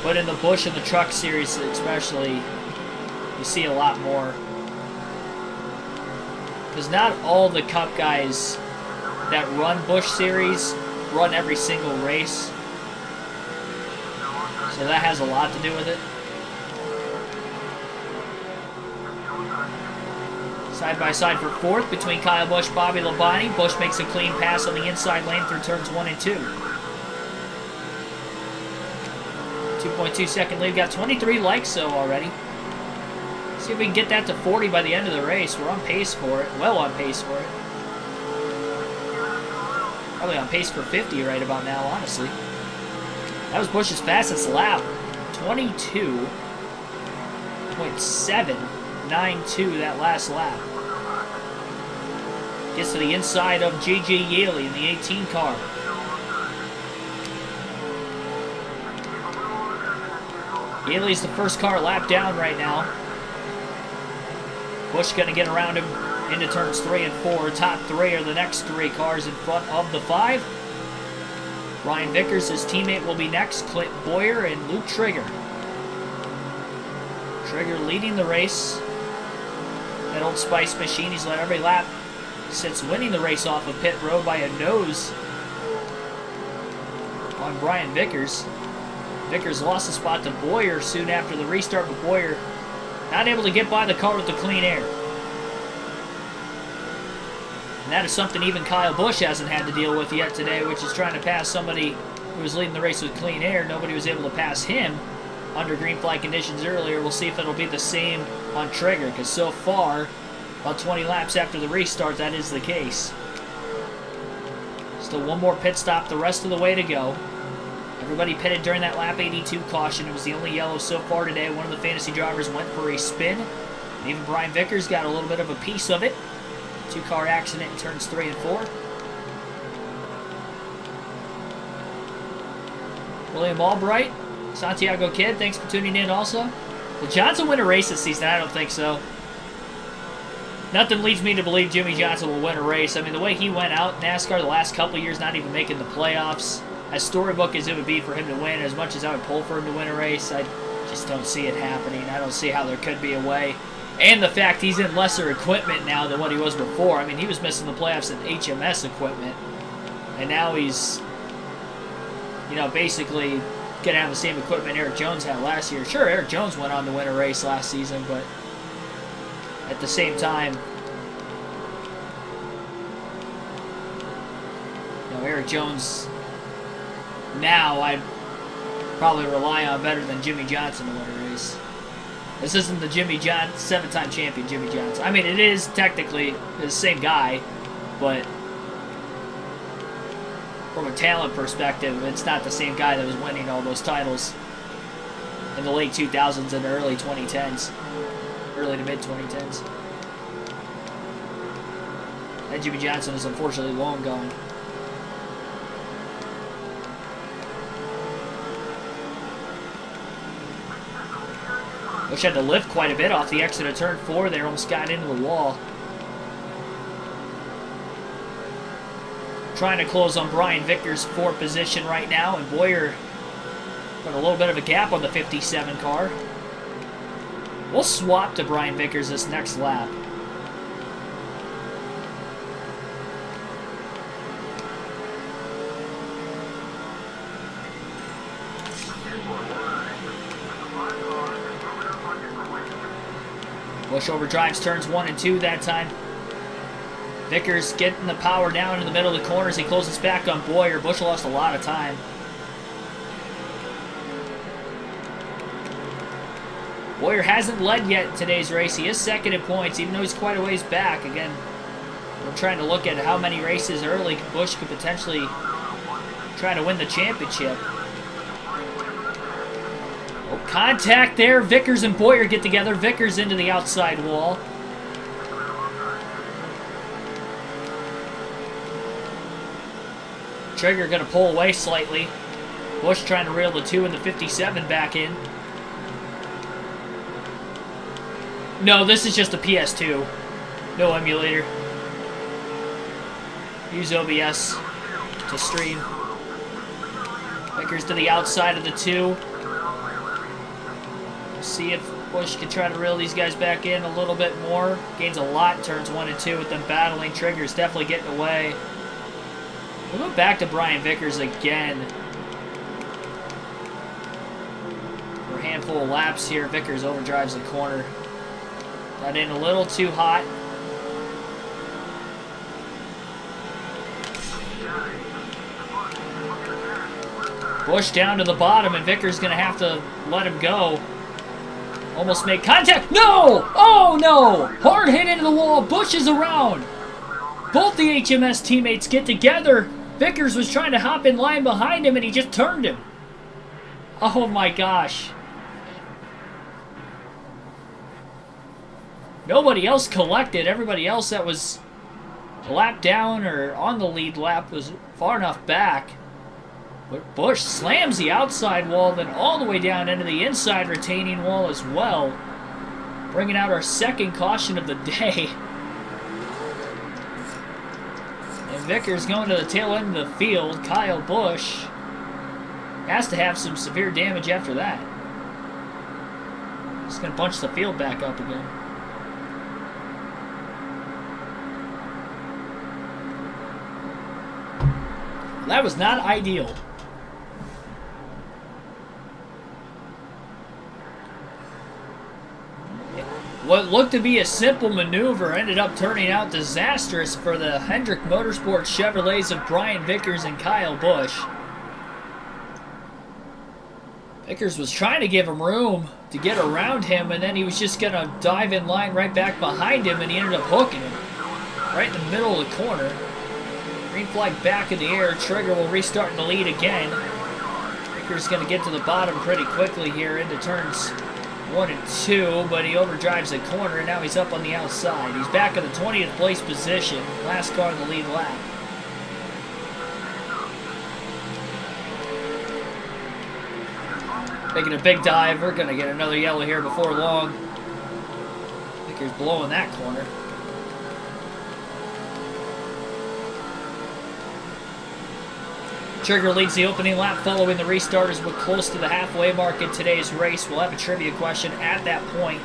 But in the Busch and the Truck Series especially, you see a lot more. Because not all the Cup guys that run Busch Series run every single race. So that has a lot to do with it. Side by side for 4th between Kyle Busch, Bobby Labonte. Busch makes a clean pass on the inside lane through turns 1 and 2. 2.2 second lead. Got 23 likes so already. See if we can get that to 40 by the end of the race. We're on pace for it. Well on pace for it. Probably on pace for 50 right about now, honestly. That was Busch's fastest lap. 22.792 that last lap. Gets to the inside of J.J. Yaley in the 18 car. Yaley's the first car lap down right now. Busch going to get around him into turns 3 and 4. Top 3 are the next 3 cars in front of the 5. Ryan Vickers, his teammate, will be next. Clint Boyer and Luke Trigger. Trigger leading the race. That Old Spice machine, he's led every lap since winning the race off of pit road by a nose on Brian Vickers. Vickers lost the spot to Boyer soon after the restart, but Boyer not able to get by the car with the clean air. And that is something even Kyle Busch hasn't had to deal with yet today, which is trying to pass somebody who was leading the race with clean air. Nobody was able to pass him under green flag conditions earlier. We'll see if it'll be the same on Trigger, because so far, about 20 laps after the restart, that is the case. Still one more pit stop the rest of the way to go. Everybody pitted during that lap 82 caution. It was the only yellow so far today. One of the fantasy drivers went for a spin. And even Brian Vickers got a little bit of a piece of it. Two-car accident in turns 3 and 4. William Albright, Santiago Kid, thanks for tuning in also. Will Johnson win a race this season? I don't think so. Nothing leads me to believe Jimmy Johnson will win a race. I mean, the way he went out in NASCAR the last couple years, not even making the playoffs, as storybook as it would be for him to win, as much as I would pull for him to win a race, I just don't see it happening. I don't see how there could be a way. And the fact he's in lesser equipment now than what he was before. I mean, he was missing the playoffs in HMS equipment. And now he's, you know, basically going to have the same equipment Eric Jones had last year. Sure, Eric Jones went on to win a race last season, but at the same time, you know, Eric Jones now I'd probably rely on better than Jimmy Johnson to win a race. This isn't the Jimmy Johnson, 7-time champion Jimmy Johnson. I mean, it is technically the same guy, but from a talent perspective, it's not the same guy that was winning all those titles in the late 2000s and the early 2010s. Early to mid-2010s. And Jimmy Johnson is unfortunately long gone. Busch had to lift quite a bit off the exit of turn 4 there, almost got into the wall. Trying to close on Brian Vickers' 4th position right now, and Boyer put a little bit of a gap on the 57 car. We'll swap to Brian Vickers this next lap. Busch overdrives turns 1 and 2 that time. Vickers getting the power down in the middle of the corners. He closes back on Boyer. Busch lost a lot of time. Boyer hasn't led yet in today's race. He is second in points, even though he's quite a ways back. Again, we're trying to look at how many races early Busch could potentially try to win the championship. Oh, contact there. Vickers and Boyer get together. Vickers into the outside wall. Trigger going to pull away slightly. Busch trying to reel the 2 and the 57 back in. No, this is just a PS2. No emulator. Use OBS to stream. Vickers to the outside of the 2. See if Busch can try to reel these guys back in a little bit more. Gains a lot, turns 1 and 2 with them battling. Trigger's definitely getting away. We'll go back to Brian Vickers again. For a handful of laps here, Vickers overdrives the corner. Got in a little too hot. Busch down to the bottom, and Vickers going to have to let him go. Almost made contact. No! Oh, no! Hard hit into the wall. Busch is around. Both the HMS teammates get together. Vickers was trying to hop in line behind him, and he just turned him. Oh, my gosh. Nobody else collected. Everybody else that was a lap down or on the lead lap was far enough back. But Busch slams the outside wall, then all the way down into the inside retaining wall as well. Bringing out our second caution of the day. And Vickers going to the tail end of the field. Kyle Busch has to have some severe damage after that. Just going to bunch the field back up again. That was not ideal. What looked to be a simple maneuver ended up turning out disastrous for the Hendrick Motorsports Chevrolets of Brian Vickers and Kyle Busch. Vickers was trying to give him room to get around him, and then he was just going to dive in line right back behind him, and he ended up hooking him right in the middle of the corner. Green flag back in the air. Trigger will restart in the lead again. Vicker's going to get to the bottom pretty quickly here into turns 1 and 2, but he overdrives the corner, and now he's up on the outside. He's back in the 20th place position. Last car in the lead lap. Making a big dive. We're going to get another yellow here before long. Vicker's blowing that corner. Trigger leads the opening lap following the restarters. We're close to the halfway mark in today's race. We'll have a trivia question at that point.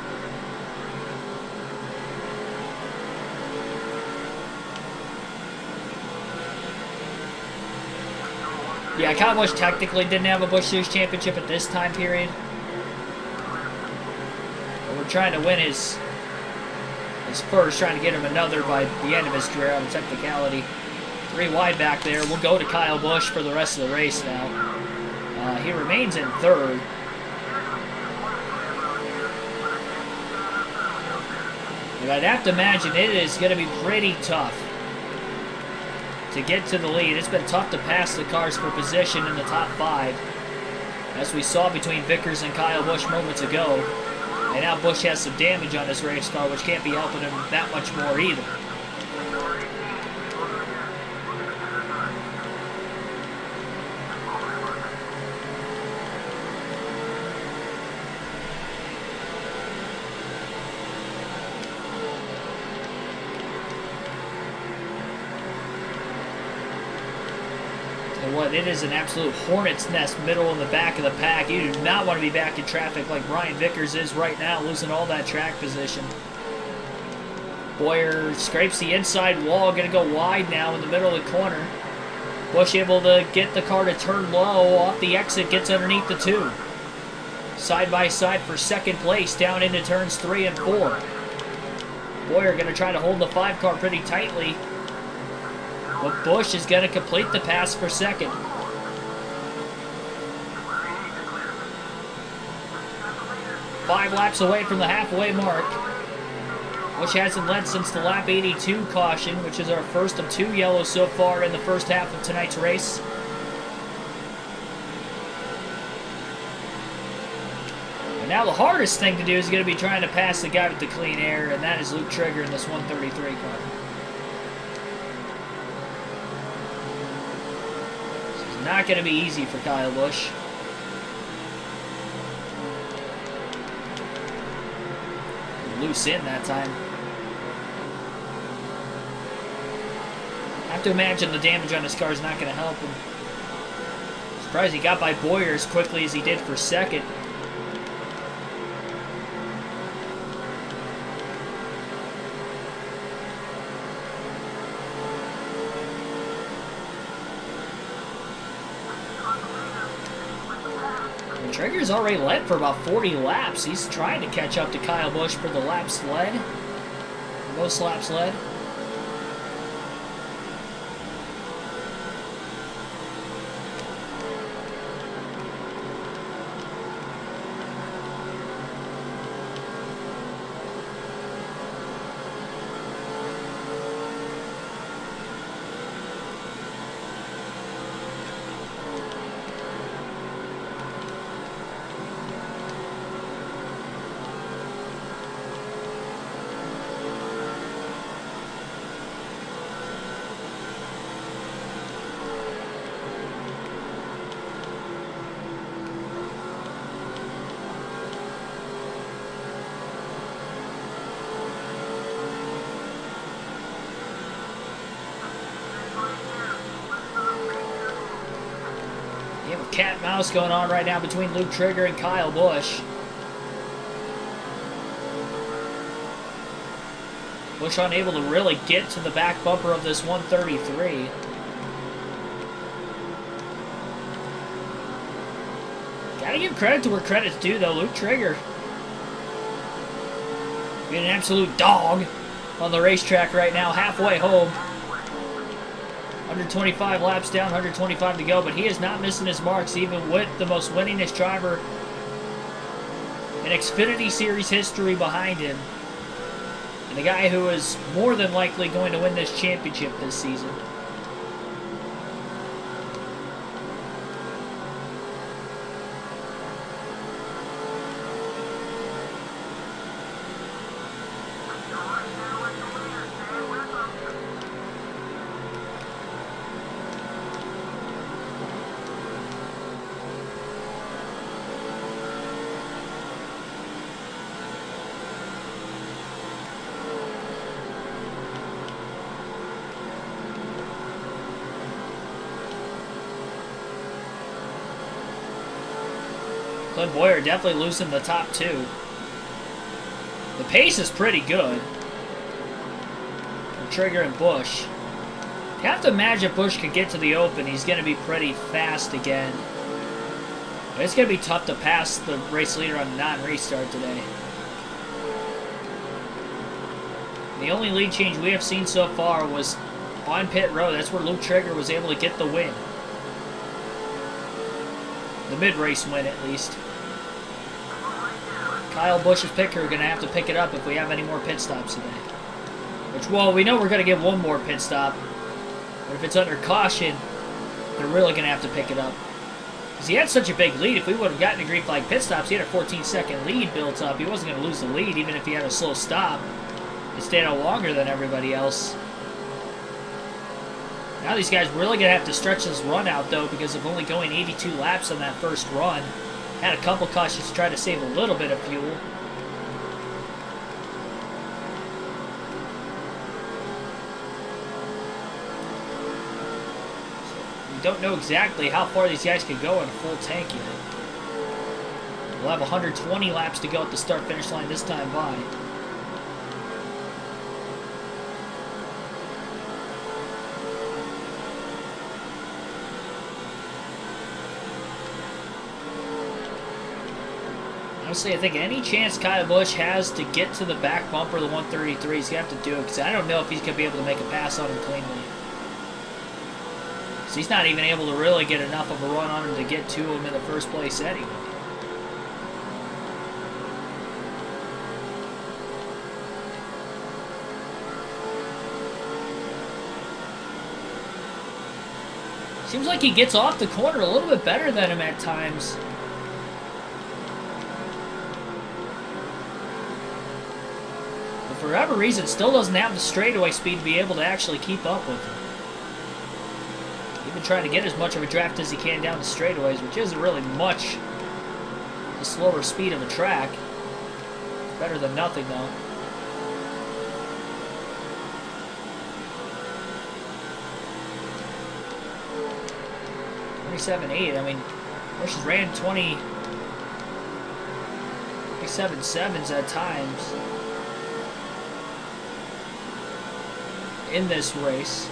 Yeah, Kyle Busch technically didn't have a Busch Series championship at this time period. But we're trying to win his first, trying to get him another by the end of his career on a technicality. 3 wide back there. We'll go to Kyle Busch for the rest of the race now. He remains in 3rd. And I'd have to imagine it is going to be pretty tough to get to the lead. It's been tough to pass the cars for position in the top 5, as we saw between Vickers and Kyle Busch moments ago. And now Busch has some damage on his race car, which can't be helping him that much more either. It is an absolute hornet's nest middle in the back of the pack. You do not want to be back in traffic like Brian Vickers is right now, losing all that track position. Bowyer scrapes the inside wall, going to go wide now in the middle of the corner. Busch able to get the car to turn low off the exit, gets underneath the 2. Side by side for 2nd place down into turns 3 and 4. Bowyer going to try to hold the 5 car pretty tightly. But Busch is going to complete the pass for 2nd. Five laps away from the halfway mark. Busch hasn't led since the lap 82 caution, which is our first of 2 yellows so far in the first half of tonight's race. And now the hardest thing to do is going to be trying to pass the guy with the clean air, and that is Luke Trigger in this 133 car. Not going to be easy for Kyle Busch. Loose in that time. I have to imagine the damage on his car is not going to help him. Surprised he got by Bowyer as quickly as he did for 2nd. Trigger's already led for about 40 laps. He's trying to catch up to Kyle Busch for the laps led. Most laps led. Cat and mouse going on right now between Luke Trigger and Kyle Busch. Busch unable to really get to the back bumper of this 133. Gotta give credit to where credit's due, though. Luke Trigger being an absolute dog on the racetrack right now, halfway home. 125 laps down, 125 to go, but he is not missing his marks, even with the most winningest driver in Xfinity Series history behind him. And the guy who is more than likely going to win this championship this season. Clint Boyer definitely losing the top two. The pace is pretty good. Trigger and Busch. You have to imagine if Busch could get to the open, he's going to be pretty fast again. It's going to be tough to pass the race leader on the non-restart today. The only lead change we have seen so far was on pit road. That's where Luke Trigger was able to get the win. The mid-race win, at least. Kyle Busch's pit crew are going to have to pick it up if we have any more pit stops today. Which, well, we know we're going to get one more pit stop. But if it's under caution, they're really going to have to pick it up. Because he had such a big lead. If we would have gotten a green flag pit stops, he had a 14-second lead built up. He wasn't going to lose the lead, even if he had a slow stop. He stayed out longer than everybody else. Now these guys really going to have to stretch this run out, though, because of only going 82 laps on that first run. Had a couple cautions to try to save a little bit of fuel. Don't know exactly how far these guys can go in a full tank yet. We'll have 120 laps to go at the start-finish line this time by. Honestly, I think any chance Kyle Busch has to get to the back bumper of the 133, he's going to have to do it, because I don't know if he's going to be able to make a pass on him cleanly. So he's not even able to really get enough of a run on him to get to him in the first place anyway. Seems like he gets off the corner a little bit better than him at times. But for whatever reason, still doesn't have the straightaway speed to be able to actually keep up with him. Even trying to get as much of a draft as he can down the straightaways, which isn't really much the slower speed of a track. Better than nothing, though. .27.8. I mean, Busch has ran 27.7s at times in this race.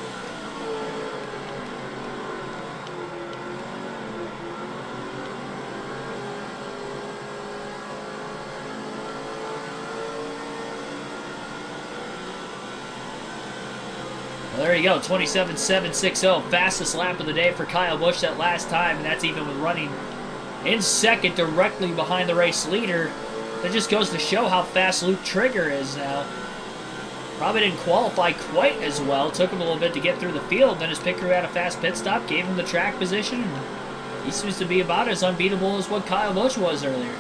There you go, 27.760, fastest lap of the day for Kyle Busch that last time, and that's even with running in second directly behind the race leader. That just goes to show how fast Luke Trigger is now. Probably didn't qualify quite as well, took him a little bit to get through the field, then his pit crew had a fast pit stop, gave him the track position, and he seems to be about as unbeatable as what Kyle Busch was earlier.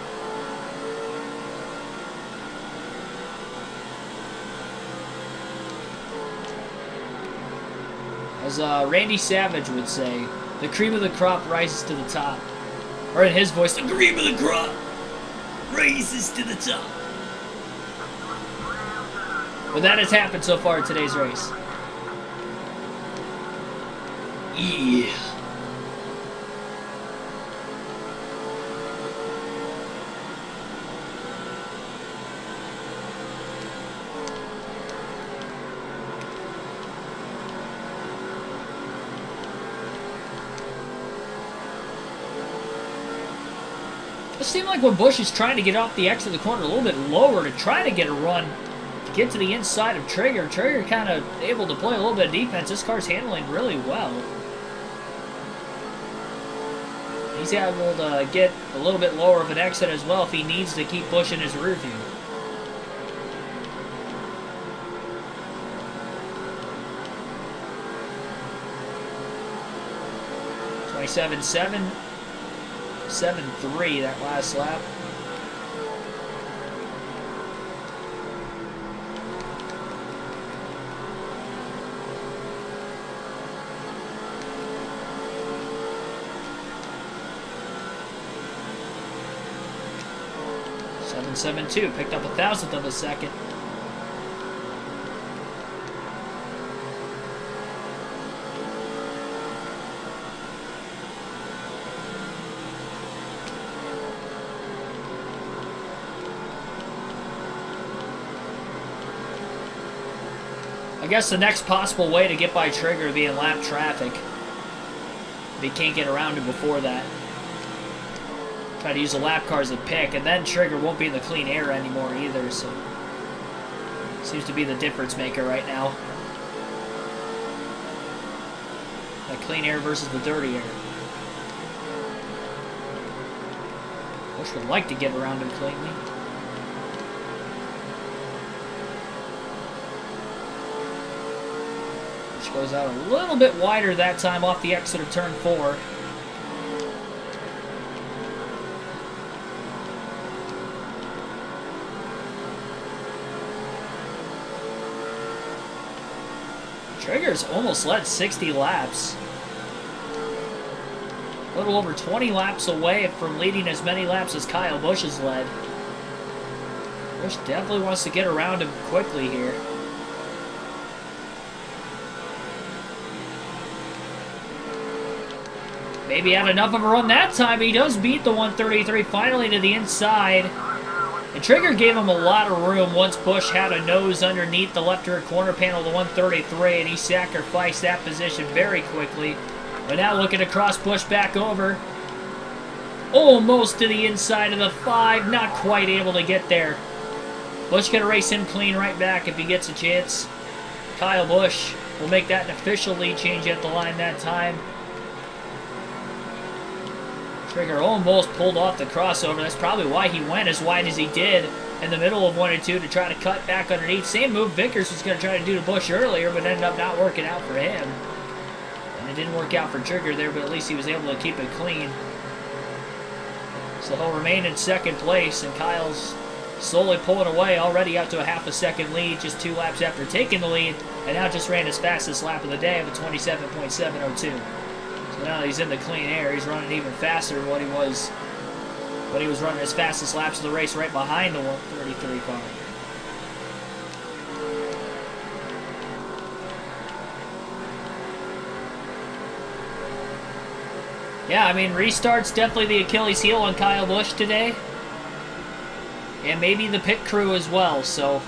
As Randy Savage would say, the cream of the crop rises to the top. Or in his voice, the cream of the crop rises to the top. But that has happened so far in today's race. Yeah. It seemed like when Busch is trying to get off the exit of the corner a little bit lower to try to get a run, to get to the inside of Trigger. Trigger kind of able to play a little bit of defense. This car's handling really well. He's able to get a little bit lower of an exit as well if he needs to keep Busch in his rear view. .27.7. 7.3 that last lap. .772, picked up 1,000th of a second. guess the next possible way to get by Trigger would be in lap traffic. If he can't get around him before that. Try to use the lap cars to pick, and then Trigger won't be in the clean air anymore either, so... Seems to be the difference maker right now. That clean air versus the dirty air. Busch would like to get around him cleanly. Busch goes out a little bit wider that time off the exit of turn 4. Trigger's almost led 60 laps. A little over 20 laps away from leading as many laps as Kyle Busch has led. Busch definitely wants to get around him quickly here. Maybe had enough of a run that time. He does beat the 133 finally to the inside. And Trigger gave him a lot of room once Busch had a nose underneath the left rear corner panel of the 133, and he sacrificed that position very quickly. But now looking to cross Busch back over. Almost to the inside of the 5, not quite able to get there. Busch gonna race him clean right back if he gets a chance. Kyle Busch will make that an official lead change at the line that time. Trigger almost pulled off the crossover. That's probably why he went as wide as he did in the middle of 1 and 2 to try to cut back underneath. Same move Vickers was going to try to do to Busch earlier, but ended up not working out for him. And it didn't work out for Trigger there, but at least he was able to keep it clean. So he'll remain in second place, and Kyle's slowly pulling away, already out to a half a second lead, just 2 laps after taking the lead, and now just ran his fastest lap of the day of a 27.702. So now that he's in the clean air, he's running even faster than what he was when he was running his fastest laps of the race right behind the 133 car. Yeah, I mean, restart's definitely the Achilles heel on Kyle Busch today. And maybe the pit crew as well, so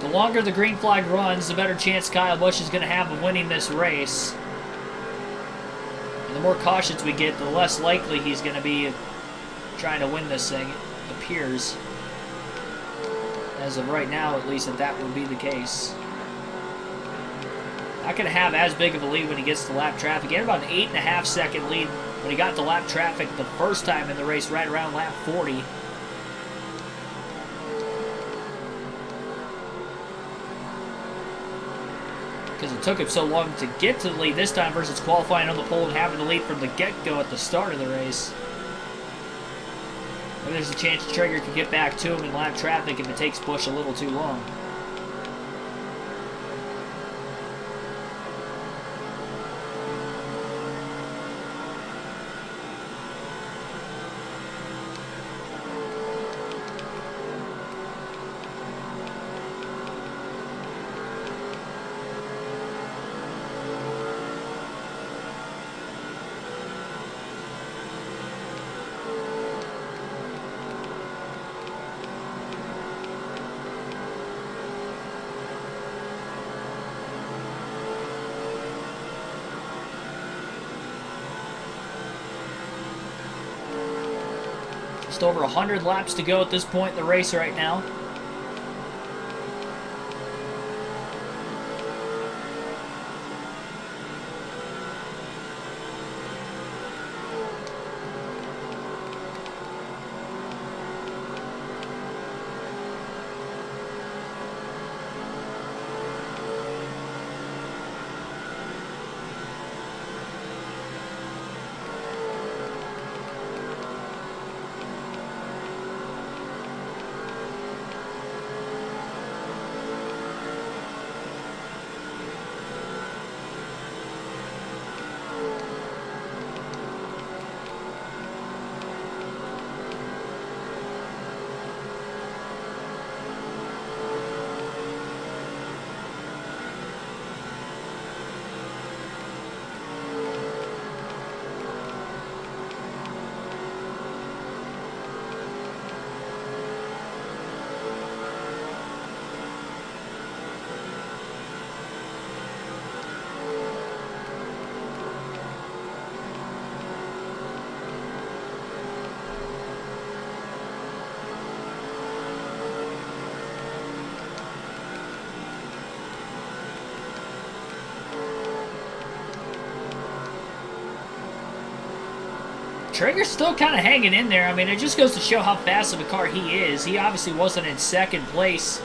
the longer the green flag runs, the better chance Kyle Busch is going to have of winning this race. And the more cautions we get, the less likely he's going to be trying to win this thing, it appears. As of right now, at least, that would be the case. Not going to have as big of a lead when he gets to lap traffic. He had about an 8.5 second lead when he got to lap traffic the first time in the race, right around lap 40. Because it took him so long to get to the lead this time versus qualifying on the pole and having the lead from the get-go at the start of the race. Maybe there's a chance Trigger can get back to him in lap traffic if it takes Busch a little too long. Just over 100 laps to go at this point in the race right now. Traeger's still kind of hanging in there. I mean, it just goes to show how fast of a car he is. He obviously wasn't in second place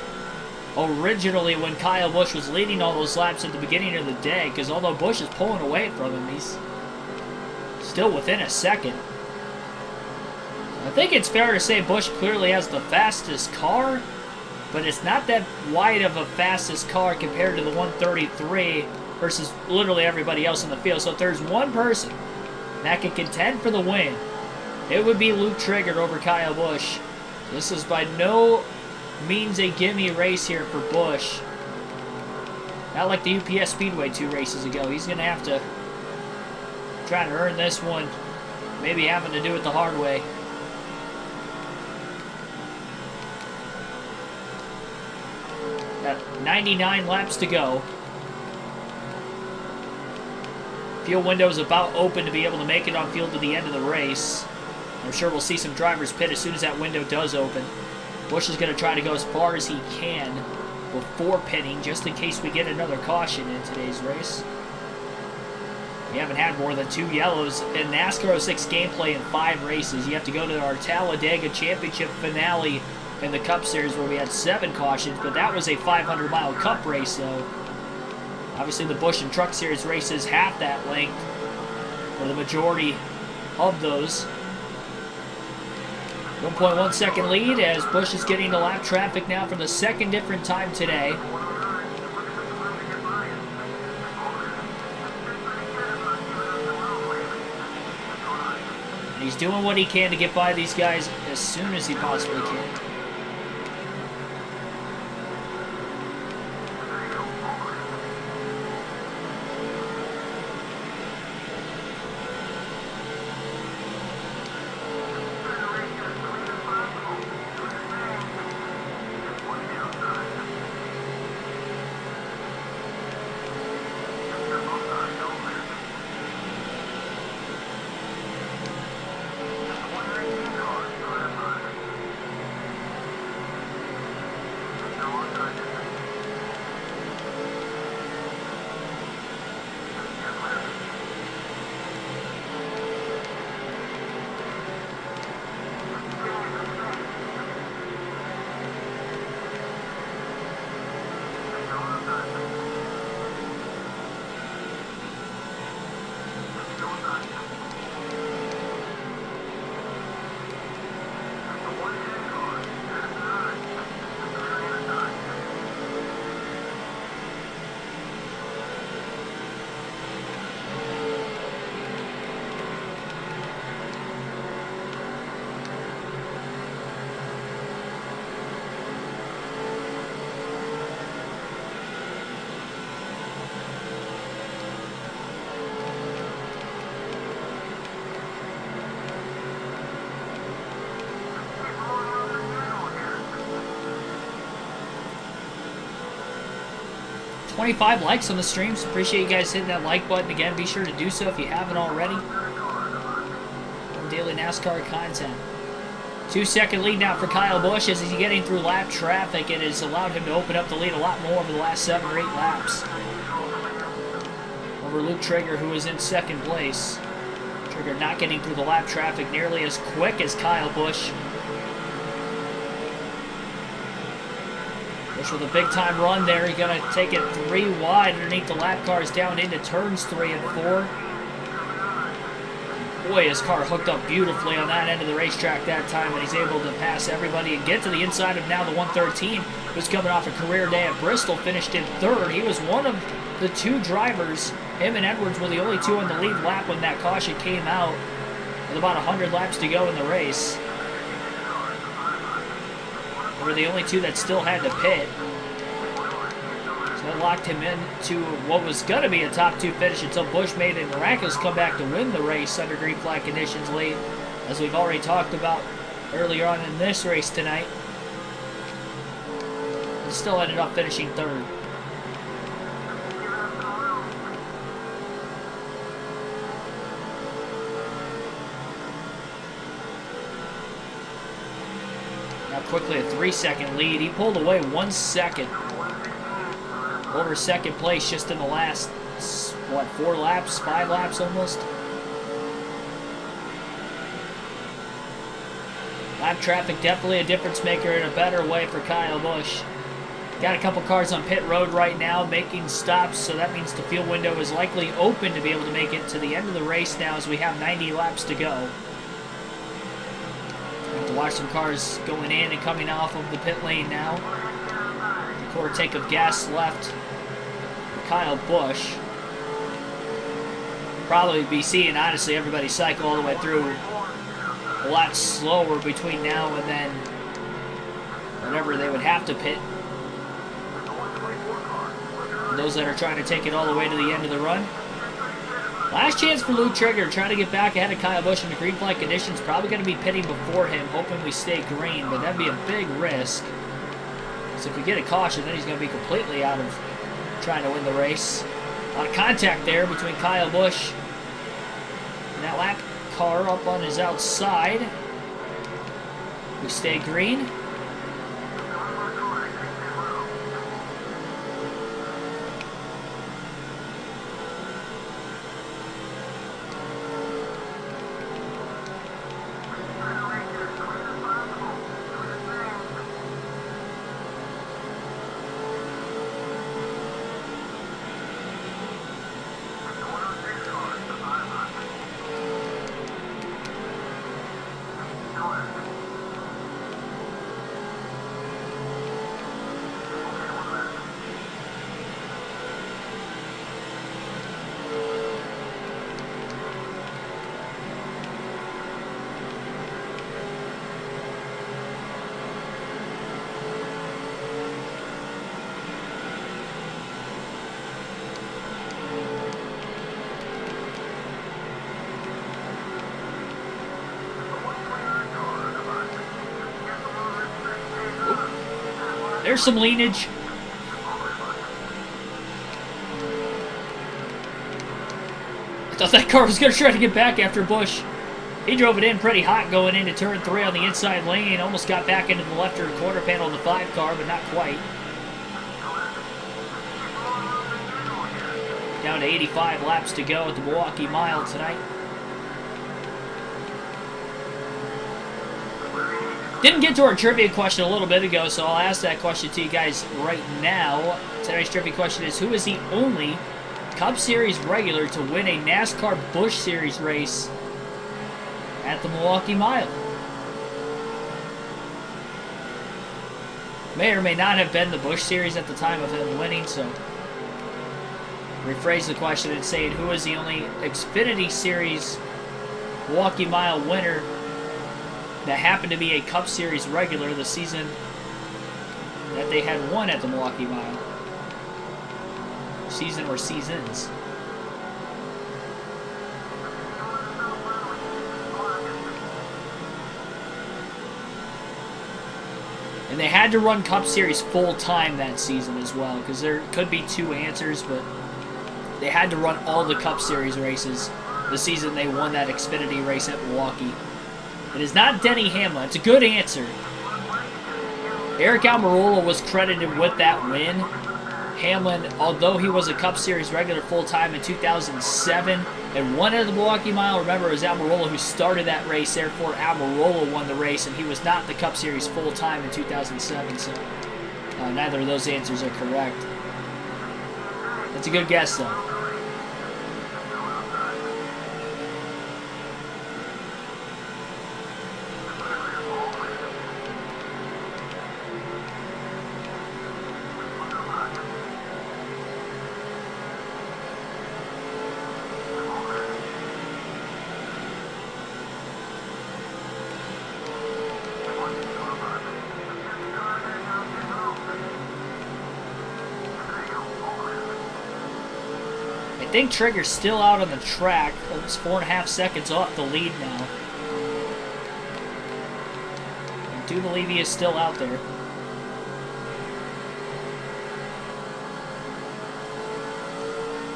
originally when Kyle Busch was leading all those laps at the beginning of the day, because although Busch is pulling away from him, he's still within a second. I think it's fair to say Busch clearly has the fastest car, but it's not that wide of a fastest car compared to the 133 versus literally everybody else in the field. So if there's one person that can contend for the win, it would be Luke Traeger over Kyle Busch. This is by no means a gimme race here for Busch. Not like the UPS Speedway 2 races ago. He's going to have to try to earn this one, maybe having to do it the hard way. Got 99 laps to go. Field window is about open to be able to make it on field to the end of the race. I'm sure we'll see some drivers pit as soon as that window does open. Busch is going to try to go as far as he can before pitting, just in case we get another caution in today's race. We haven't had more than 2 yellows in NASCAR 06 gameplay in 5 races. You have to go to our Talladega Championship finale in the Cup Series where we had 7 cautions, but that was a 500-mile Cup race, so obviously the Busch and Truck Series races have that length for the majority of those. 1.1 second lead as Busch is getting to lap traffic now for the second different time today. And he's doing what he can to get by these guys as soon as he possibly can. $25 likes on the streams. Appreciate you guys hitting that like button. Again, be sure to do so if you haven't already. Daily NASCAR content. 2-second lead now for Kyle Busch as he's getting through lap traffic. It has allowed him to open up the lead a lot more over the last 7 or 8 laps. Over Luke Traeger, who is in second place. Traeger not getting through the lap traffic nearly as quick as Kyle Busch. Busch with a big-time run there. He's going to take it 3 wide underneath the lap cars down into turns 3 and 4. Boy, his car hooked up beautifully on that end of the racetrack that time, and he's able to pass everybody and get to the inside of now the 113, who's coming off a career day at Bristol, finished in 3rd. He was one of the 2 drivers. Him and Edwards were the only 2 on the lead lap when that caution came out, with about 100 laps to go in the race. They were the only 2 that still had to pit. So that locked him into what was going to be a top 2 finish until Busch made a miraculous comeback to win the race under green flag conditions late, as we've already talked about earlier on in this race tonight. And still ended up finishing 3rd. Now quickly a 3-second lead. He pulled away 1 second over second place just in the last, what, 4 laps, 5 laps almost? Lap traffic definitely a difference maker in a better way for Kyle Busch. Got a couple cars on pit road right now making stops, so that means the fuel window is likely open to be able to make it to the end of the race now as we have 90 laps to go. Have to watch some cars going in and coming off of the pit lane now. A quarter tank of gas left for Kyle Busch. Probably be seeing, honestly, everybody cycle all the way through a lot slower between now and then whenever they would have to pit. Those that are trying to take it all the way to the end of the run. Last chance for Luke Trigger, trying to get back ahead of Kyle Busch in the green flag conditions. Probably going to be pitting before him, hoping we stay green, but that'd be a big risk. So if we get a caution, then he's going to be completely out of trying to win the race. A lot of contact there between Kyle Busch and that lap car up on his outside. We stay green. There's some leanage. I thought that car was going to try to get back after Busch. He drove it in pretty hot going into turn 3 on the inside lane. Almost got back into the left rear quarter panel of the 5 car, but not quite. Down to 85 laps to go at the Milwaukee Mile tonight. Didn't get to our trivia question a little bit ago, so I'll ask that question to you guys right now. Tonight's trivia question is, who is the only Cup Series regular to win a NASCAR Busch Series race at the Milwaukee Mile? May or may not have been the Busch Series at the time of him winning, so rephrase the question and say, who is the only Xfinity Series Milwaukee Mile winner that happened to be a Cup Series regular the season that they had won at the Milwaukee Mile. Season or seasons. And they had to run Cup Series full time that season as well, because there could be 2 answers, but they had to run all the Cup Series races the season they won that Xfinity race at Milwaukee. It is not Denny Hamlin. It's a good answer. Eric Almirola was credited with that win. Hamlin, although he was a Cup Series regular full-time in 2007 and won at the Milwaukee Mile, remember it was Almirola who started that race, therefore Almirola won the race, and he was not the Cup Series full-time in 2007, so neither of those answers are correct. That's a good guess, though. I think Trigger's still out on the track. Almost 4.5 seconds off the lead now. I do believe he is still out there.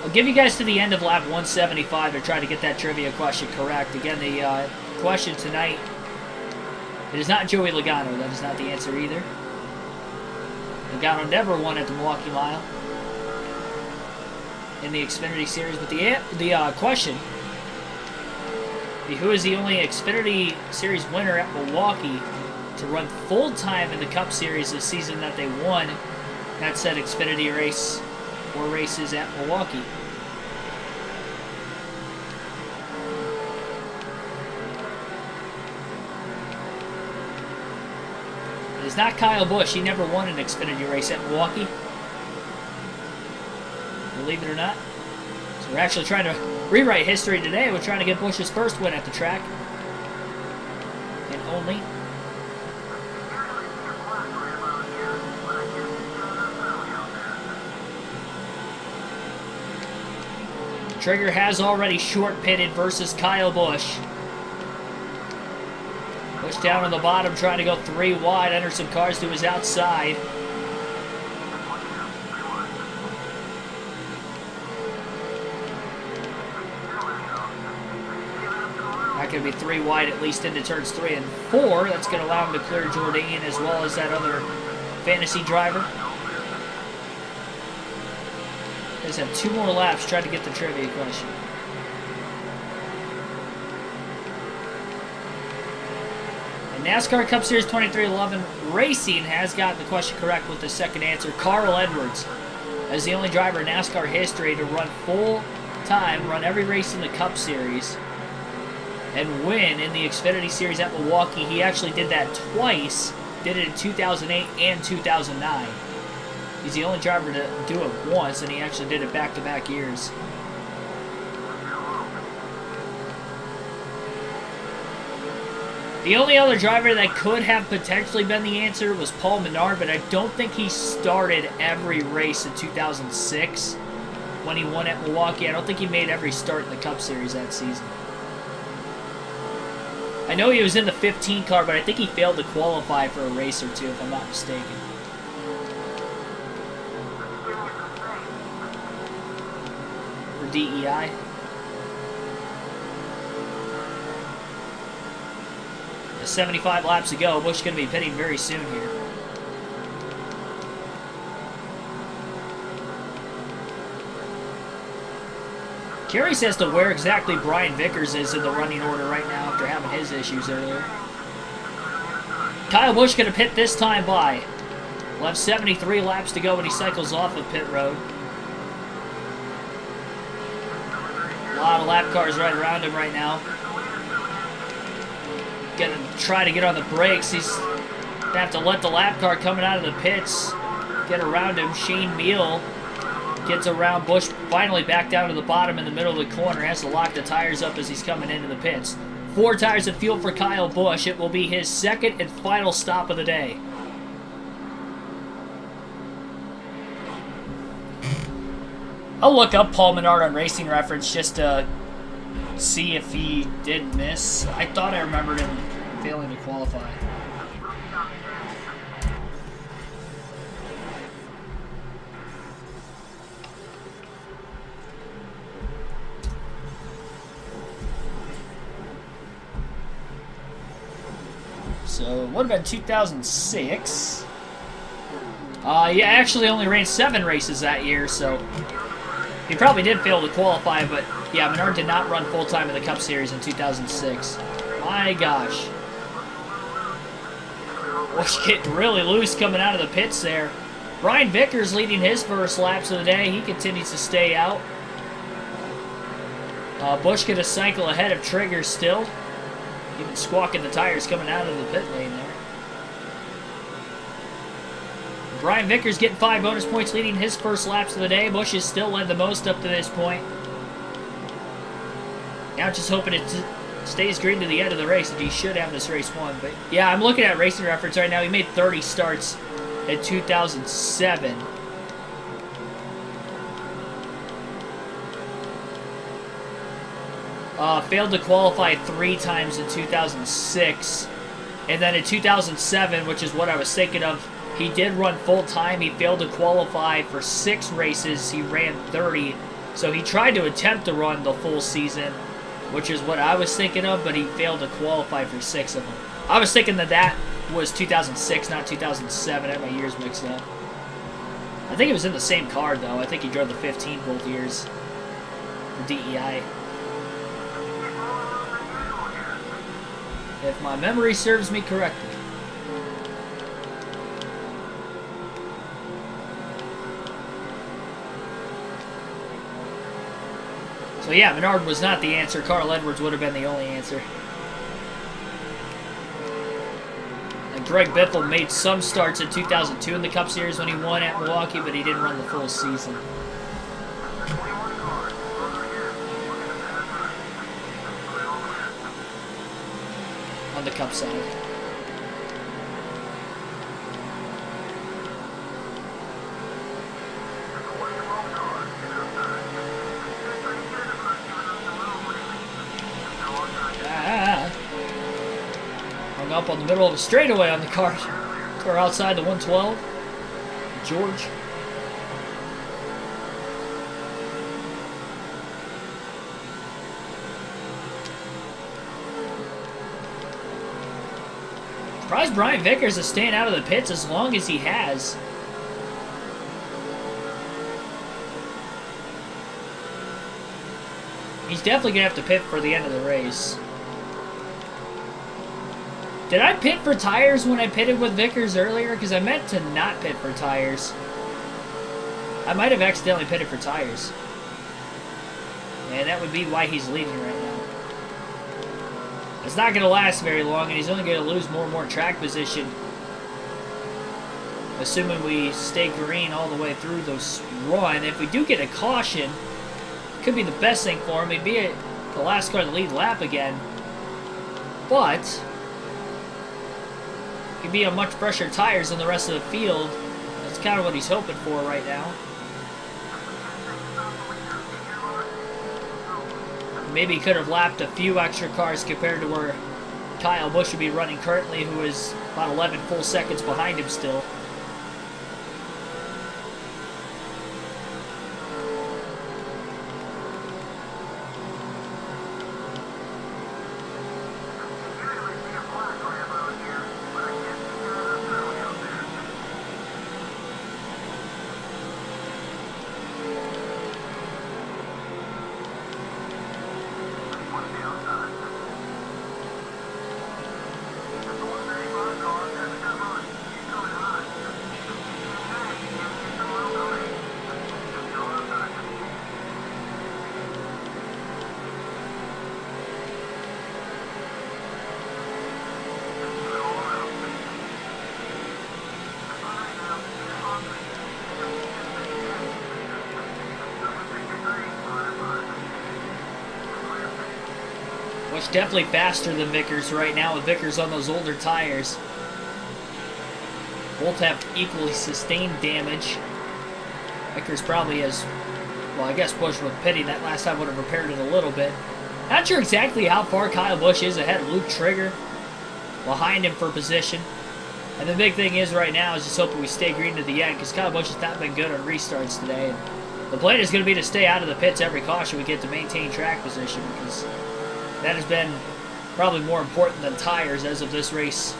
I'll give you guys to the end of lap 175 to try to get that trivia question correct. Again, the question tonight, it is not Joey Logano. That is not the answer either. Logano never won at the Milwaukee Mile in the Xfinity Series, but the question who is the only Xfinity Series winner at Milwaukee to run full-time in the Cup Series this season that they won that said Xfinity race or races at Milwaukee. It's not Kyle Busch. He never won an Xfinity race at Milwaukee. Believe it or not. So we're actually trying to rewrite history today. We're trying to get Busch's first win at the track. And only. Trigger has already short pitted versus Kyle Busch. Busch down on the bottom, trying to go 3 wide under some cars to his outside. Not going to be 3 wide, at least into turns 3 and 4. That's going to allow him to clear Jourdain as well as that other fantasy driver. Guys have 2 more laps trying to get the trivia question. NASCAR Cup Series 2311 Racing has got the question correct with the second answer. Carl Edwards is the only driver in NASCAR history to run full-time, run every race in the Cup Series, and win in the Xfinity Series at Milwaukee. He actually did that twice. Did it in 2008 and 2009. He's the only driver to do it once, and he actually did it back-to-back years. The only other driver that could have potentially been the answer was Paul Menard, but I don't think he started every race in 2006 when he won at Milwaukee. I don't think he made every start in the Cup Series that season. I know he was in the 15 car, but I think he failed to qualify for a race or two, if I'm not mistaken. For DEI. With 75 laps to go. Busch going to be pitting very soon here. Curious as to where exactly Brian Vickers is in the running order right now after having his issues earlier. Kyle Busch going to pit this time by. We'll have 73 laps to go when he cycles off of pit road. A lot of lap cars right around him right now. Gonna try to get on the brakes. He's gonna have to let the lap car coming out of the pits get around him. Shane Meal gets around Busch, finally back down to the bottom in the middle of the corner. Has to lock the tires up as he's coming into the pits. 4 tires of fuel for Kyle Busch. It will be his second and final stop of the day. I'll look up Paul Menard on Racing Reference just to see if he did miss. I thought I remembered him failing to qualify. So, what about 2006? Yeah, actually only ran 7 races that year, so he probably did fail to qualify, but yeah, Menard did not run full-time in the Cup Series in 2006. My gosh. Busch getting really loose coming out of the pits there. Brian Vickers leading his first laps of the day. He continues to stay out. Busch going to cycle ahead of Trigger still. Even squawking the tires coming out of the pit lane there. Brian Vickers getting 5 bonus points leading his first laps of the day. Busch has still led the most up to this point. Now just hoping it stays green to the end of the race, and he should have this race won. But yeah, I'm looking at Racing Reference right now. He made 30 starts in 2007. Failed to qualify 3 times in 2006. And then in 2007, which is what I was thinking of, he did run full-time. He failed to qualify for 6 races. He ran 30. So he tried to attempt to run the full season, which is what I was thinking of, but he failed to qualify for 6 of them. I was thinking that was 2006, not 2007. I had my years mixed up. I think it was in the same car, though. I think he drove the 15 both years for DEI. if my memory serves me correctly. So yeah, Menard was not the answer. Carl Edwards would have been the only answer. And Greg Biffle made some starts in 2002 in the Cup Series when he won at Milwaukee, but he didn't run the full season. On the Cup side. Hung up on the middle of a straightaway on the car. Or outside the 112. George. Surprised Brian Vickers is staying out of the pits as long as he has. He's definitely going to have to pit for the end of the race. Did I pit for tires when I pitted with Vickers earlier? Because I meant to not pit for tires. I might have accidentally pitted for tires. And that would be why he's leading right now. It's not going to last very long, and he's only going to lose more and more track position. Assuming we stay green all the way through this run. If we do get a caution, it could be the best thing for him. He'd be the last car to lead lap again. But he'd be on much fresher tires than the rest of the field. That's kind of what he's hoping for right now. Maybe he could have lapped a few extra cars compared to where Kyle Busch would be running currently, who is about 11 full seconds behind him still. Busch definitely faster than Vickers right now, with Vickers on those older tires. Both have equally sustained damage. Vickers probably has, well, I guess Busch with pitting that last time would have repaired it a little bit. Not sure exactly how far Kyle Busch is ahead of Luke Trigger, behind him for position. And the big thing is right now is just hoping we stay green to the end, because Kyle Busch has not been good on restarts today. And the plan is going to be to stay out of the pits every caution we get to maintain track position, because that has been probably more important than tires as of this race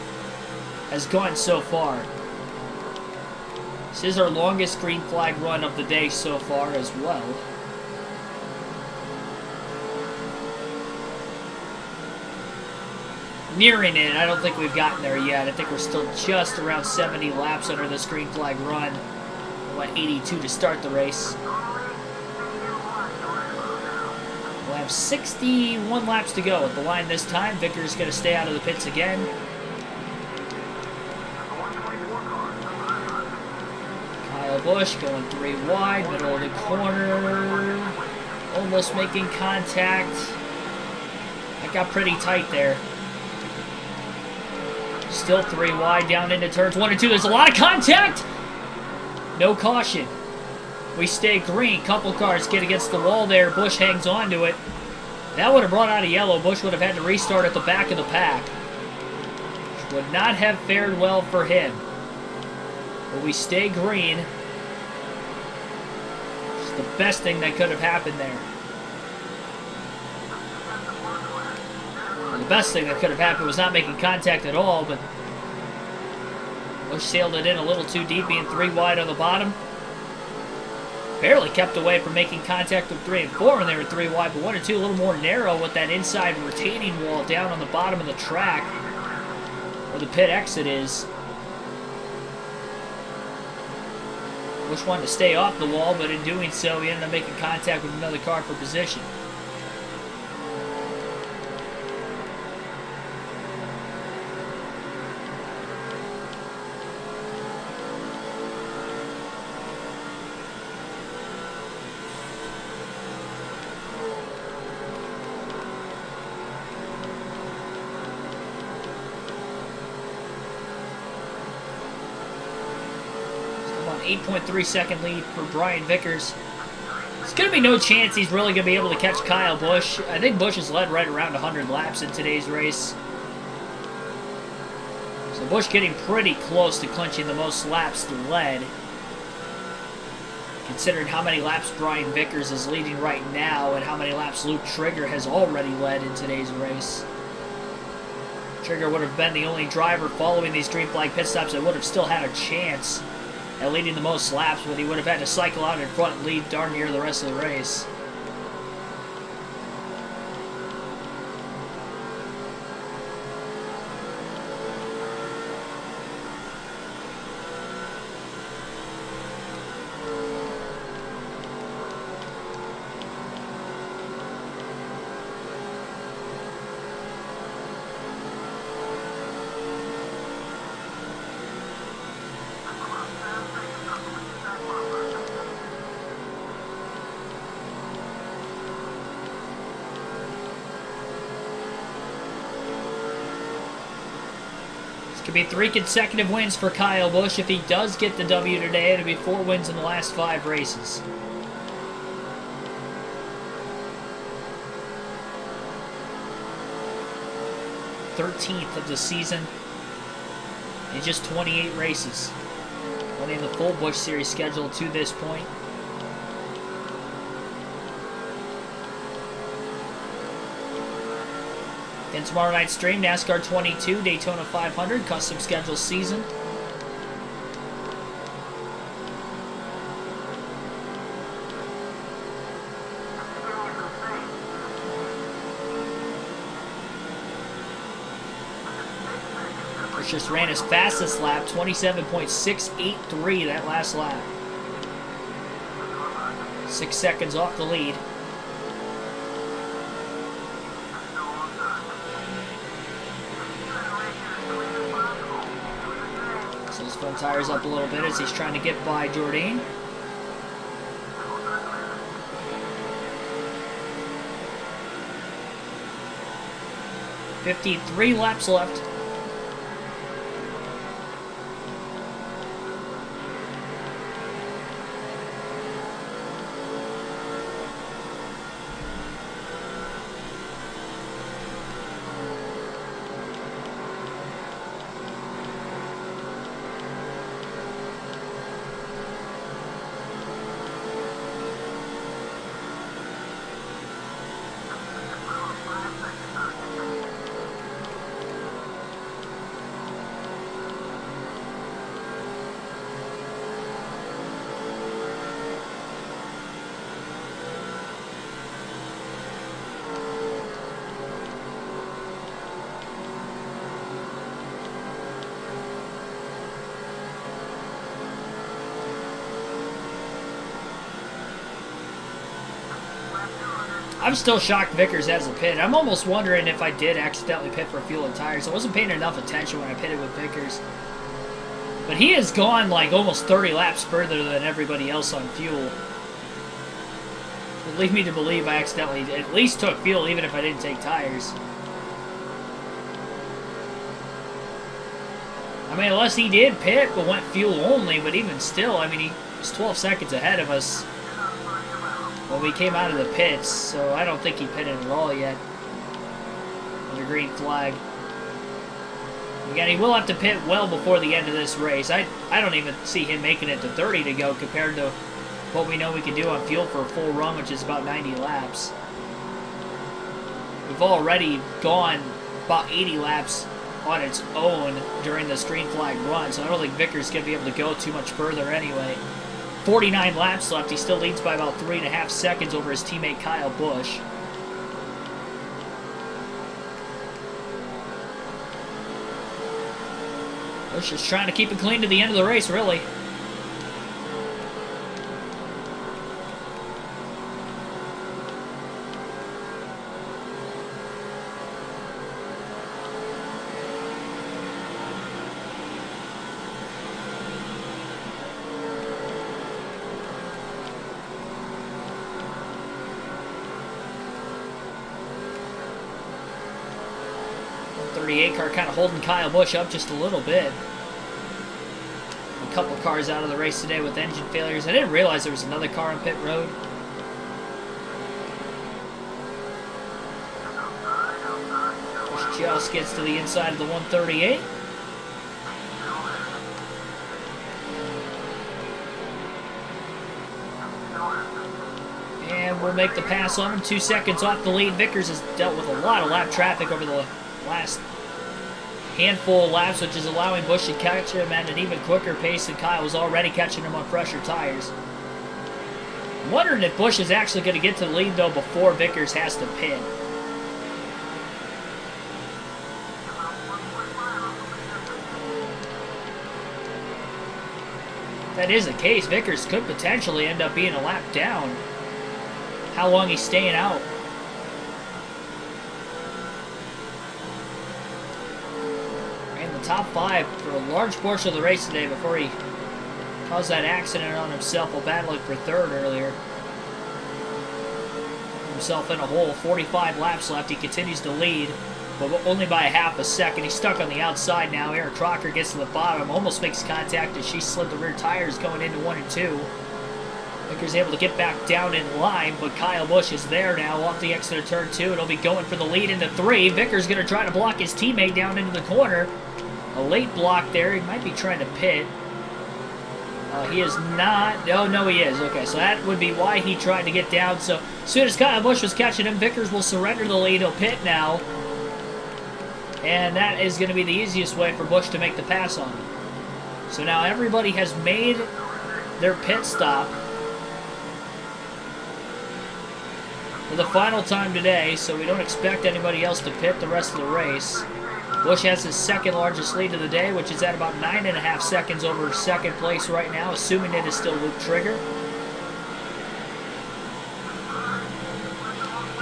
has gone so far. This is our longest green flag run of the day so far as well. Nearing it, I don't think we've gotten there yet. I think we're still just around 70 laps under this green flag run. What, 82 to start the race. We'll have 61 laps to go at the line this time. Vickers going to stay out of the pits again. Kyle Busch going 3 wide, middle of the corner. Almost making contact. That got pretty tight there. Still 3 wide down into turns 1 and 2. There's a lot of contact. No caution. We stay green. Couple cars get against the wall there. Busch hangs on to it. That would have brought out a yellow. Busch would have had to restart at the back of the pack. Which would not have fared well for him. But we stay green. It's the best thing that could have happened there. Well, the best thing that could have happened was not making contact at all, but Busch sailed it in a little too deep, being 3 wide on the bottom. barely kept away from making contact with 3 and 4 when they were 3 wide, but 1 and 2 a little more narrow with that inside retaining wall down on the bottom of the track where the pit exit is. Busch wanted to stay off the wall, but in doing so, he ended up making contact with another car for position. Come on, 8.3 second lead for Brian Vickers. There's going to be no chance he's really going to be able to catch Kyle Busch. I think Busch has led right around 100 laps in today's race. So Busch getting pretty close to clinching the most laps led, considering how many laps Brian Vickers is leading right now and how many laps Luke Trigger has already led in today's race. Trigger would have been the only driver following these green flag pit stops that would have still had a chance at leading the most laps, but he would have had to cycle out in front and lead darn near the rest of the race. Could be 3 consecutive wins for Kyle Busch. If he does get the W today, it'll be 4 wins in the last 5 races. .13th of the season in just 28 races. Only in the full Busch Series schedule to this point. Then tomorrow night's stream, NASCAR 22, Daytona 500, custom schedule season. Busch just ran his fastest lap, 27.683 that last lap. 6 seconds off the lead. Front tires up a little bit as he's trying to get by Jourdain. .53 laps left. I'm still shocked Vickers has a pit. I'm almost wondering if I did accidentally pit for fuel and tires. I wasn't paying enough attention when I pitted with Vickers. But he has gone like almost 30 laps further than everybody else on fuel. It would lead me to believe I accidentally at least took fuel even if I didn't take tires. I mean, unless he did pit but went fuel only, but even still, I mean, he was 12 seconds ahead of us when we came out of the pits, so I don't think he pitted at all yet under green flag. Again, he will have to pit well before the end of this race. I don't even see him making it to 30 to go compared to what we know we can do on fuel for a full run, which is about 90 laps. We've already gone about 80 laps on its own during this green flag run, so I don't think Vickers is going to be able to go too much further anyway. 49 laps left. He still leads by about 3.5 seconds over his teammate Kyle Busch. Busch is trying to keep it clean to the end of the race, really. Car kind of holding Kyle Busch up just a little bit. A couple cars out of the race today with engine failures. I didn't realize there was another car on pit road. Busch just gets to the inside of the 138. And we'll make the pass on him. 2 seconds off the lead. Vickers has dealt with a lot of lap traffic over the last handful of laps, which is allowing Busch to catch him at an even quicker pace than Kyle was already catching him on fresher tires. I'm wondering if Busch is actually going to get to the lead, though, before Vickers has to pit. If that is the case, Vickers could potentially end up being a lap down. How long he's staying out. Top 5 for a large portion of the race today before he caused that accident on himself while battling for third earlier. Himself in a hole. 45 laps left. He continues to lead, but only by ½ a second. He's stuck on the outside now. Aaron Crocker gets to the bottom, almost makes contact as she slid the rear tires going into 1 and 2. Vickers able to get back down in line, but Kyle Busch is there now off the exit of turn 2. It'll be going for the lead into 3. Vickers going to try to block his teammate down into the corner. A late block there. He might be trying to pit. He is not. Oh, no, he is. Okay, so that would be why he tried to get down. So as soon as Kyle Busch was catching him, Vickers will surrender the lead. He'll pit now. And that is going to be the easiest way for Busch to make the pass on him. So now everybody has made their pit stop for the final time today, so we don't expect anybody else to pit the rest of the race. Busch has his second largest lead of the day, which is at about 9.5 seconds over second place right now, assuming it is still Luke Trigger.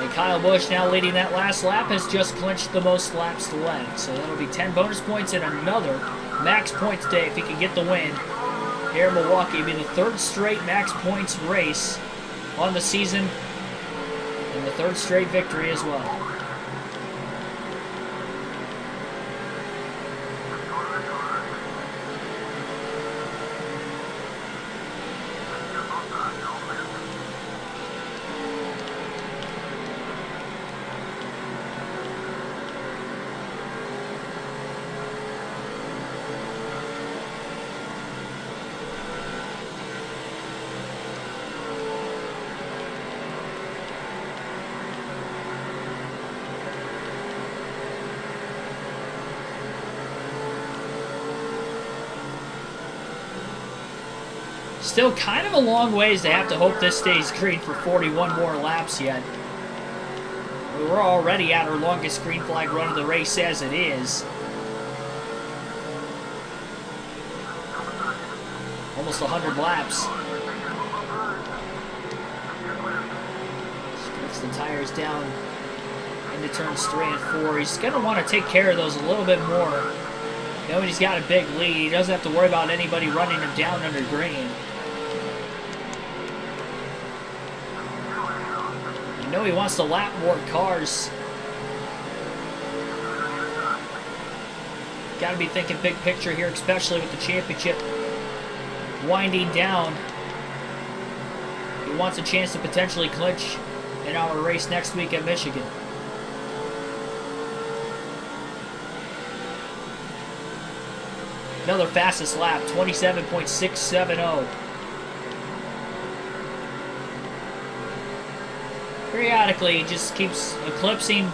And Kyle Busch, now leading that last lap, has just clinched the most laps to win. So that'll be 10 bonus points and another max points day if he can get the win here in Milwaukee. It'll be the 3rd straight max points race on the season and the 3rd straight victory as well. Still kind of a long ways to have to hope this stays green for 41 more laps yet. We were already at our longest green flag run of the race as it is. Almost 100 laps. Just gets the tires down into turns 3 and 4. He's going to want to take care of those a little bit more. Knowing he's got a big lead, he doesn't have to worry about anybody running him down under green. I know he wants to lap more cars. Got to be thinking big picture here, especially with the championship winding down. He wants a chance to potentially clinch in our race next week at Michigan. Another fastest lap, 27.670. Periodically, he just keeps eclipsing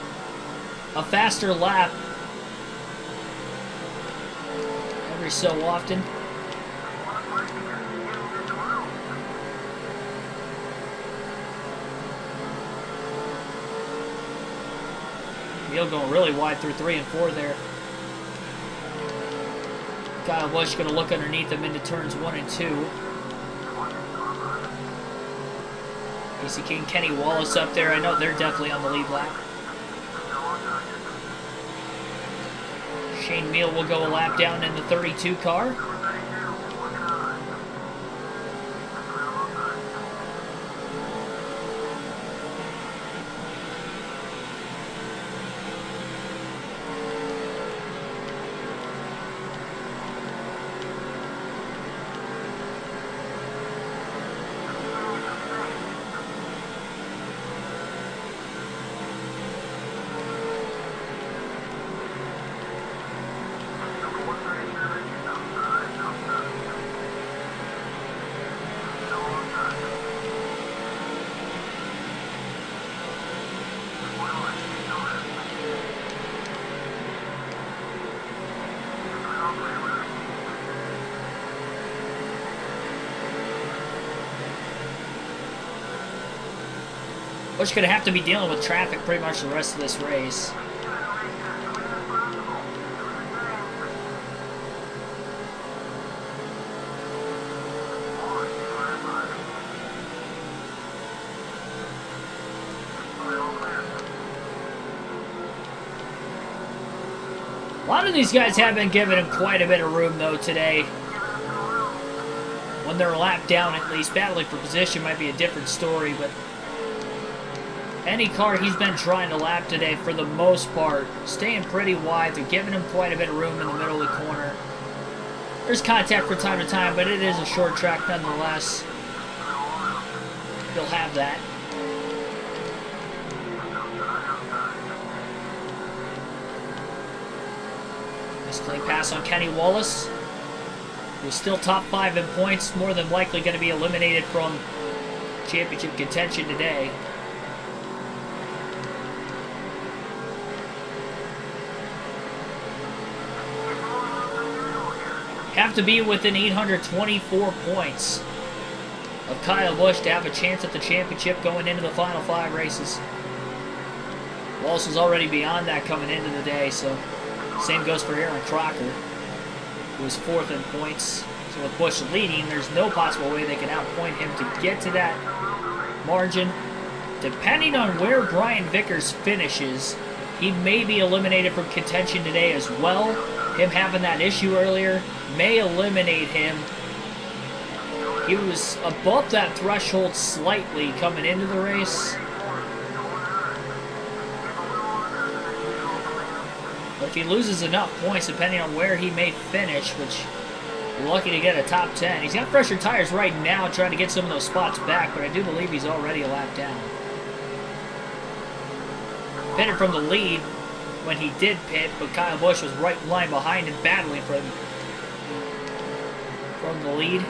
a faster lap every so often. Neal going really wide through 3 and 4 there. Kyle Busch going to look underneath him into turns 1 and 2. Casey King, Kenny Wallace up there. I know they're definitely on the lead lap. Shane Meal will go a lap down in the 32 car. Busch going to have to be dealing with traffic pretty much the rest of this race. A lot of these guys have been giving him quite a bit of room, though, today. When they're lapped down, at least. Battling for position might be a different story, but any car he's been trying to lap today, for the most part, staying pretty wide. They're giving him quite a bit of room in the middle of the corner. There's contact from time to time, but it is a short track nonetheless. He'll have that. Nice clean pass on Kenny Wallace, who's still top 5 in points, more than likely going to be eliminated from championship contention today. Have to be within 824 points of Kyle Busch to have a chance at the championship going into the final 5 races. Wallace was already beyond that coming into the day, so same goes for Aaron Crocker, who was 4th in points. So with Busch leading, there's no possible way they can outpoint him to get to that margin. Depending on where Brian Vickers finishes, he may be eliminated from contention today as well. Him having that issue earlier may eliminate him. He was above that threshold slightly coming into the race. But if he loses enough points, depending on where he may finish, which we're lucky to get a top 10. He's got fresher tires right now, trying to get some of those spots back, but I do believe he's already a lap down. Pitted from the lead when he did pit, but Kyle Busch was right in line behind him, battling for him from the lead.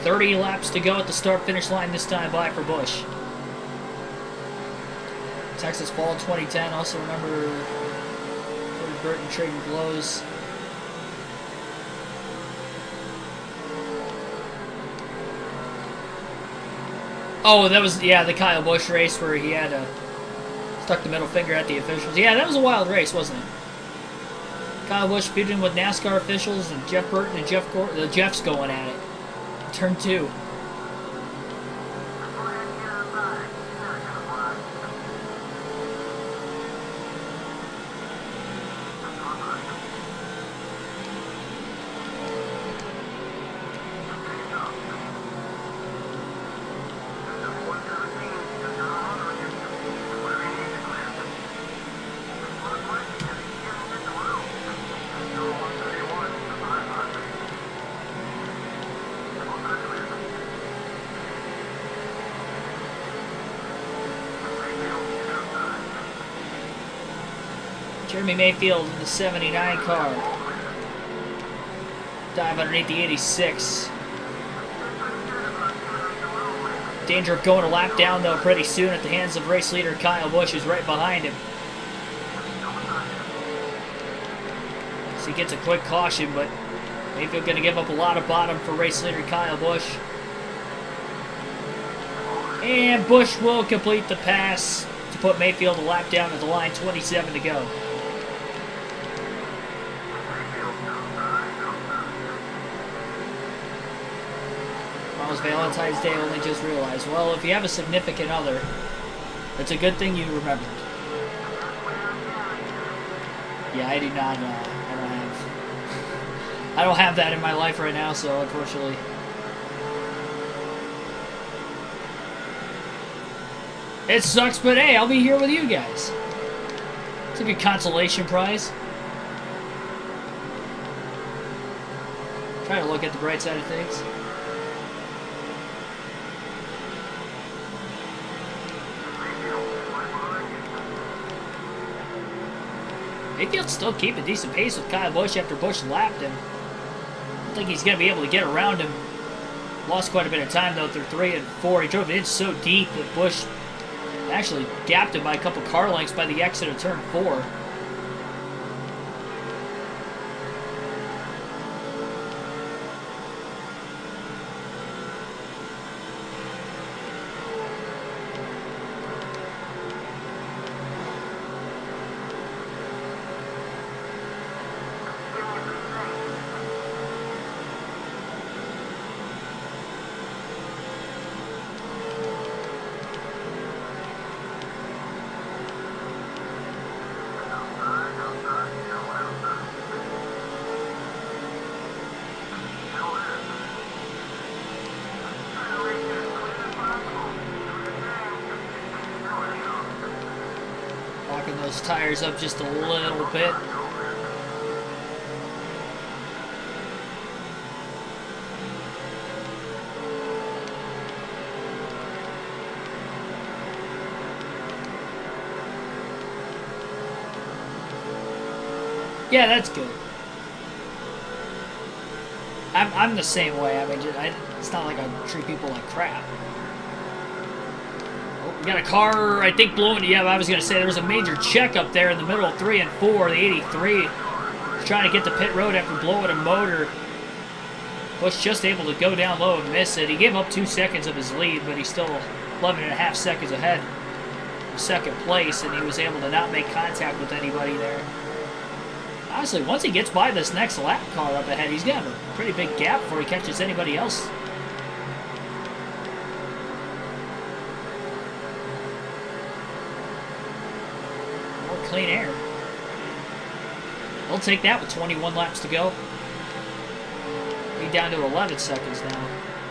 "30 laps to go at the start-finish line this time by for Busch." Texas Fall 2010, also remember Cody Burton trading blows. Oh, that was, yeah, the Kyle Busch race where he had stuck the middle finger at the officials. Yeah, that was a wild race, wasn't it? Kyle Busch feuding with NASCAR officials, and Jeff Burton and the Jeffs going at it. Turn 2. Jeremy Mayfield in the 79 car. Dive underneath the 86. Danger of going a lap down, though, pretty soon at the hands of race leader Kyle Busch, who's right behind him. So he gets a quick caution, but Mayfield going to give up a lot of bottom for race leader Kyle Busch. And Busch will complete the pass to put Mayfield a lap down at the line, 27 to go. Tomorrow's Valentine's Day, only just realized. Well, if you have a significant other, it's a good thing you remembered. Yeah, I do not, I don't have that in my life right now, so unfortunately. It sucks, but hey, I'll be here with you guys. It's a good consolation prize. Try to look at the bright side of things. Mayfield's still keeping decent pace with Kyle Busch after Busch lapped him. I don't think he's going to be able to get around him. Lost quite a bit of time, though, through 3 and 4. He drove it in so deep that Busch actually gapped him by a couple car lengths by the exit of turn 4. Locking those tires up just a little bit. Yeah, that's good. I'm the same way. I mean, it's not like I treat people like crap. Oh, we got a car, I think, blowing. Yeah, I was going to say there was a major check up there in the middle of 3 and 4. The 83 was trying to get to pit road after blowing a motor. Busch just able to go down low and miss it. He gave up 2 seconds of his lead, but he's still 11.5 seconds ahead of second place, and he was able to not make contact with anybody there. Honestly, once he gets by this next lap car up ahead, he's got a pretty big gap before he catches anybody else. More clean air. He'll take that with 21 laps to go. He's down to 11 seconds now.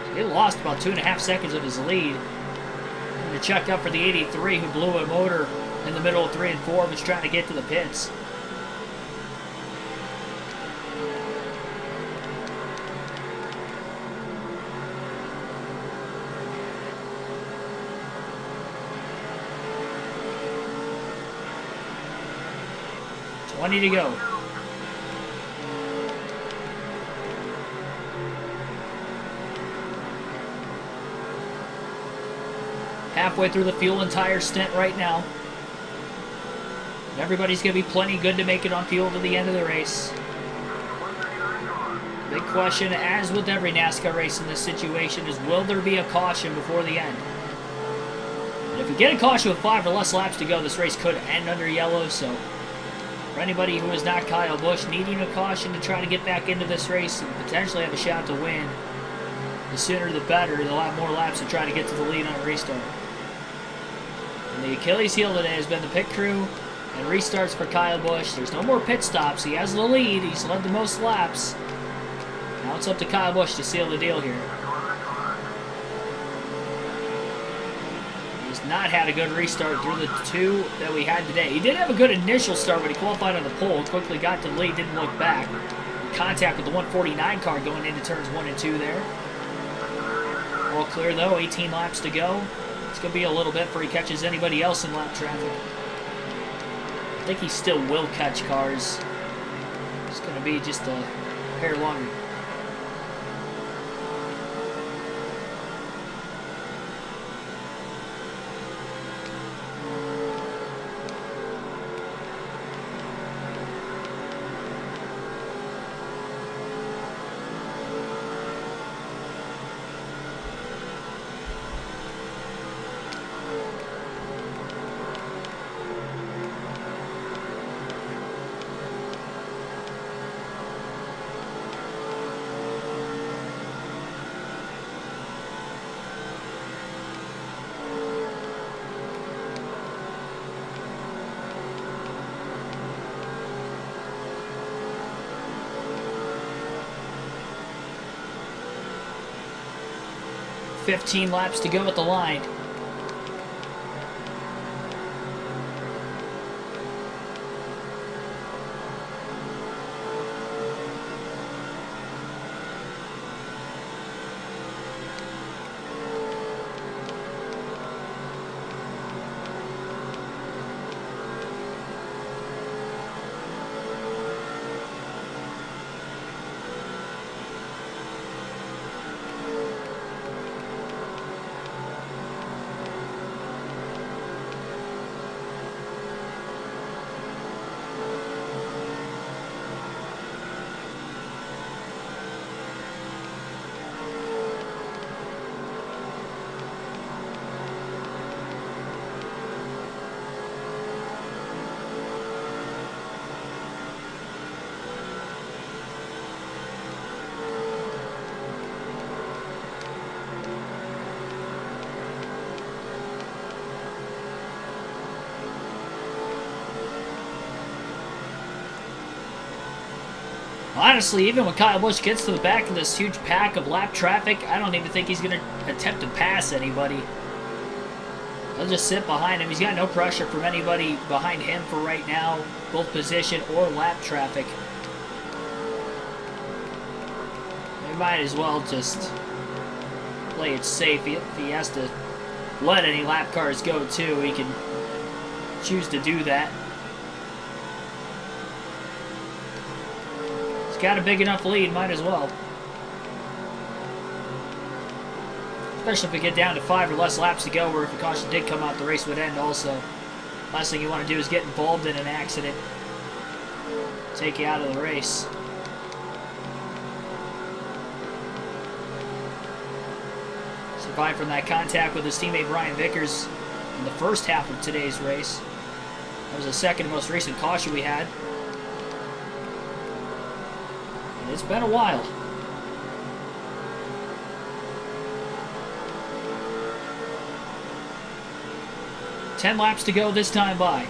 So he lost about 2.5 seconds of his lead. And to check up for the 83 who blew a motor in the middle of 3 and 4, was trying to get to the pits. Plenty to go. Halfway through the fuel and tire stint right now. And everybody's going to be plenty good to make it on fuel to the end of the race. Big question, as with every NASCAR race in this situation, is will there be a caution before the end? And if we get a caution with 5 or less laps to go, this race could end under yellow, so for anybody who is not Kyle Busch, needing a caution to try to get back into this race and potentially have a shot to win, the sooner the better. They'll have more laps to try to get to the lead on a restart. And the Achilles heel today has been the pit crew and restarts for Kyle Busch. There's no more pit stops. He has the lead. He's led the most laps. Now it's up to Kyle Busch to seal the deal here. Not had a good restart through the 2 that we had today. He did have a good initial start when he qualified on the pole. Quickly got to the lead, didn't look back. Contact with the 149 car going into turns 1 and 2 there. All clear though, 18 laps to go. It's going to be a little bit before he catches anybody else in lap traffic. I think he still will catch cars. It's going to be just a hair longer. 15 laps to go at the line. Honestly, even when Kyle Busch gets to the back of this huge pack of lap traffic, I don't even think he's going to attempt to pass anybody. He'll just sit behind him. He's got no pressure from anybody behind him for right now, both position or lap traffic. He might as well just play it safe. If he has to let any lap cars go too, he can choose to do that. Got a big enough lead, might as well. Especially if we get down to 5 or less laps to go, where if a caution did come out, the race would end also. Last thing you want to do is get involved in an accident. Take you out of the race. Survived from that contact with his teammate Brian Vickers in the first half of today's race. That was the second most recent caution we had. It's been a while. Ten laps to go this time by.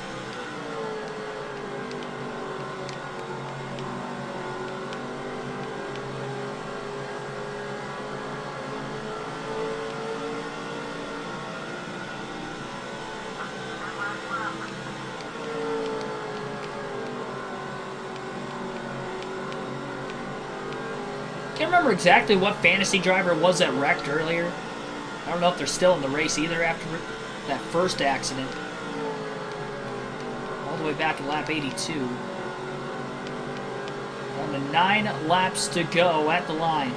I can't remember exactly what fantasy driver was that wrecked earlier. I don't know if they're still in the race either after that first accident. All the way back in lap 82. On the 9 laps to go at the line.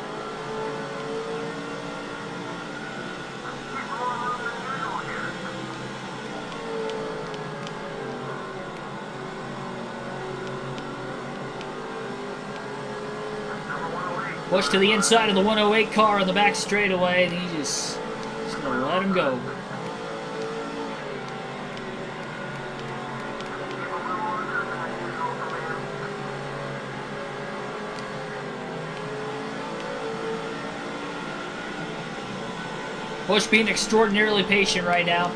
Busch to the inside of the 108 car on the back straightaway, and he's just going to let him go. Busch being extraordinarily patient right now.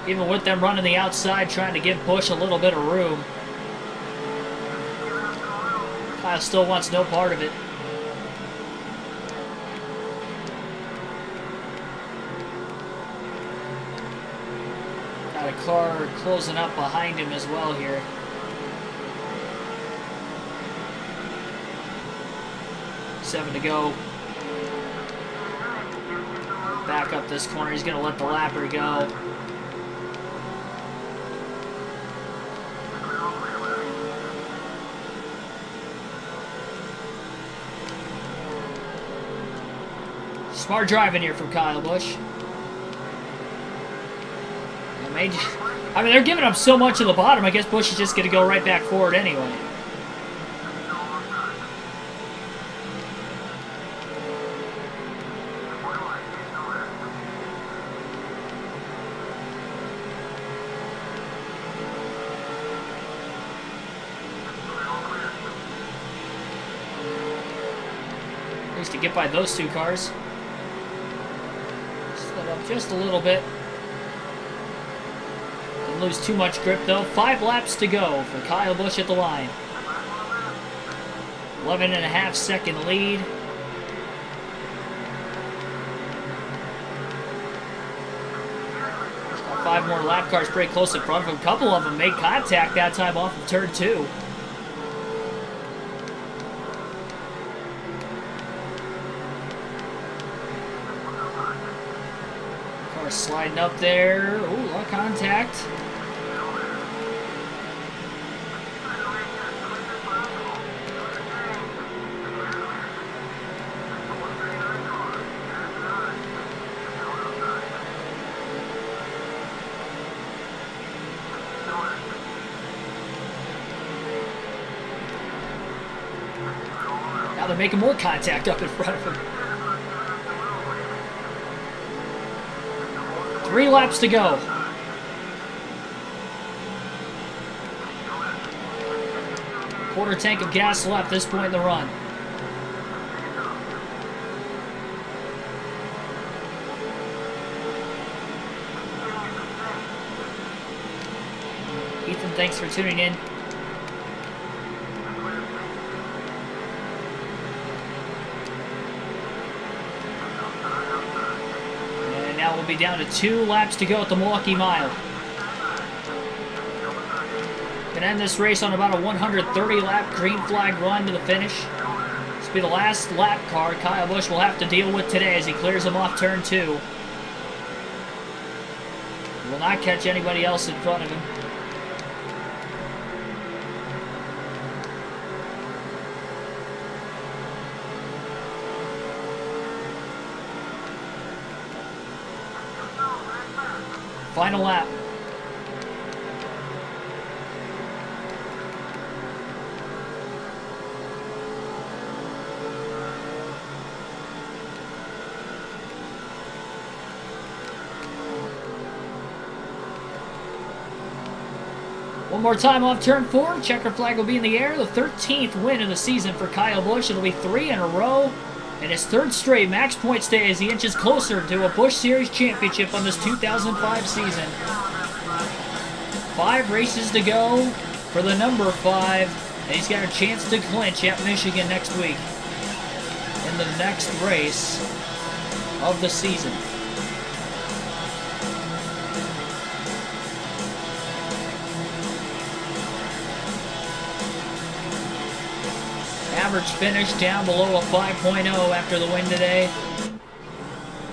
Even with them running the outside, trying to give Busch a little bit of room. Kyle still wants no part of it. Got a car closing up behind him as well here. Seven to go. Back up this corner. He's going to let the lapper go. Smart driving here from Kyle Busch. I mean, they're giving up so much at the bottom. I guess Busch is just going to go right back forward anyway. At least to get by those two cars. Slip up just a little bit. Didn't lose too much grip though. 5 laps to go for Kyle Busch at the line. 11.5 second lead. 5 more lap cars pretty close in front of him. A couple of them made contact that time off of turn 2. Car sliding up there. Ooh, a lot of contact. Now they're making more contact up in front of him. 3 laps to go. Quarter tank of gas left this point in the run. Ethan, thanks for tuning in. Now we'll be down to 2 laps to go at the Milwaukee Mile. Gonna end this race on about a 130-lap green flag run to the finish. This will be the last lap car Kyle Busch will have to deal with today as he clears him off turn 2. He will not catch anybody else in front of him. Final lap. One more time off turn 4. Checker flag will be in the air. The 13th win of the season for Kyle Busch. It'll be 3 in a row. And his 3rd straight max points day as he inches closer to a Busch Series championship on this 2005 season. 5 races to go for the number 5. And he's got a chance to clinch at Michigan next week in the next race of the season. Average finish down below a 5.0 after the win today.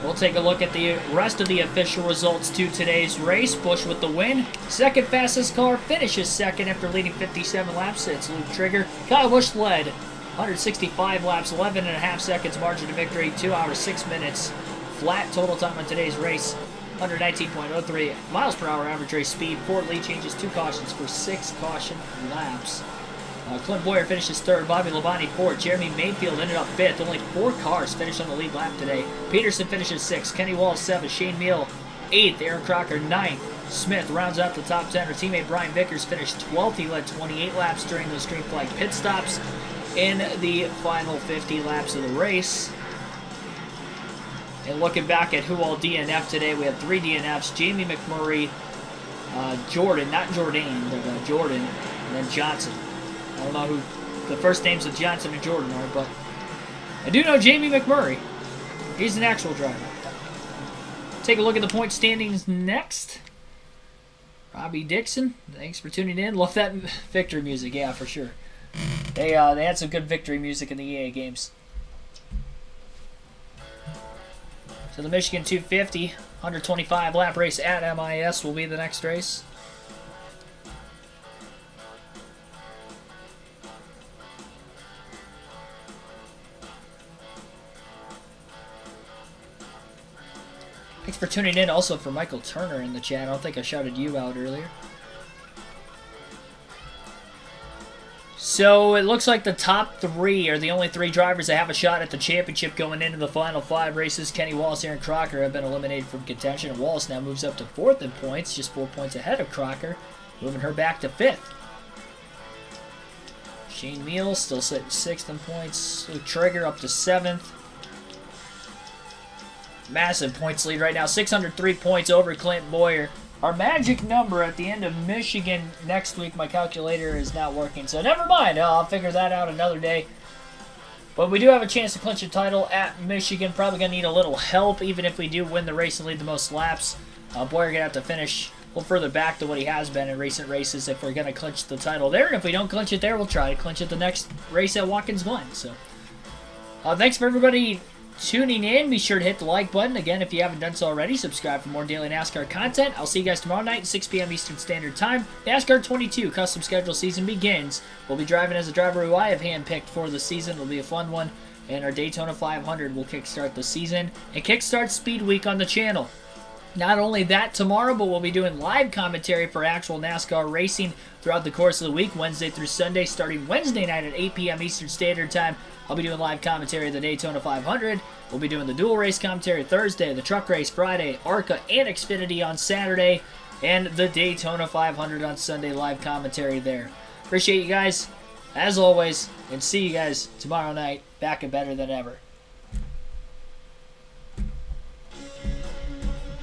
We'll take a look at the rest of the official results to today's race. Busch with the win. Second fastest car finishes second after leading 57 laps. It's Luke Trigger. Kyle Busch led 165 laps, 11.5 seconds margin of victory, 2 hours, 6 minutes. Flat total time on today's race, 119.03 miles per hour average race speed. 4 lead changes, 2 cautions for 6 caution laps. Clint Boyer finishes 3rd, Bobby Labonte 4th, Jeremy Mayfield ended up 5th. Only 4 cars finished on the lead lap today. Peterson finishes 6th, Kenny Wallace 7th, Shane Meal 8th, Aaron Crocker 9th. Smith rounds out the top 10. Her teammate Brian Vickers finished 12th. He led 28 laps during those green flag pit stops in the final 50 laps of the race. And looking back at who all DNF today, we had 3 DNFs. Jamie McMurray, Jordan, not Jourdain, but Jordan, and then Johnson. I don't know who the first names of Johnson and Jordan are, but I do know Jamie McMurray. He's an actual driver. Take a look at the point standings next. Robbie Dixon, thanks for tuning in. Love that victory music, yeah, for sure. They had some good victory music in the EA games. So the Michigan 250, 125 lap race at MIS will be the next race. Thanks for tuning in. Also for Michael Turner in the chat. I don't think I shouted you out earlier. So it looks like the top 3 are the only 3 drivers that have a shot at the championship going into the final 5 races. Kenny Wallace, Aaron Crocker have been eliminated from contention. And Wallace now moves up to 4th in points, just 4 points ahead of Crocker, moving her back to 5th. Shane Meal still sitting 6th in points. Luke Trigger up to 7th. Massive points lead right now, 603 points over Clint Boyer. Our magic number at the end of Michigan next week, my calculator is not working, so never mind. I'll figure that out another day. But we do have a chance to clinch a title at Michigan. Probably going to need a little help, even if we do win the race and lead the most laps. Boyer going to have to finish a little further back to what he has been in recent races if we're going to clinch the title there. And if we don't clinch it there, we'll try to clinch it the next race at Watkins Glen. So, thanks for everybody tuning in. Be sure to hit the like button. Again, if you haven't done so already, subscribe for more daily NASCAR content. I'll see you guys tomorrow night at 6 p.m. Eastern Standard Time. NASCAR 22 custom schedule season begins. We'll be driving as a driver who I have handpicked for the season. It'll be a fun one. And our Daytona 500 will kickstart the season and kickstart Speed Week on the channel. Not only that, tomorrow, but we'll be doing live commentary for actual NASCAR racing throughout the course of the week, Wednesday through Sunday, starting Wednesday night at 8 p.m. Eastern Standard Time. I'll be doing live commentary of the Daytona 500. We'll be doing the dual race commentary Thursday, the truck race Friday, ARCA and Xfinity on Saturday, and the Daytona 500 on Sunday, live commentary there. Appreciate you guys, as always, and see you guys tomorrow night, back and better than ever.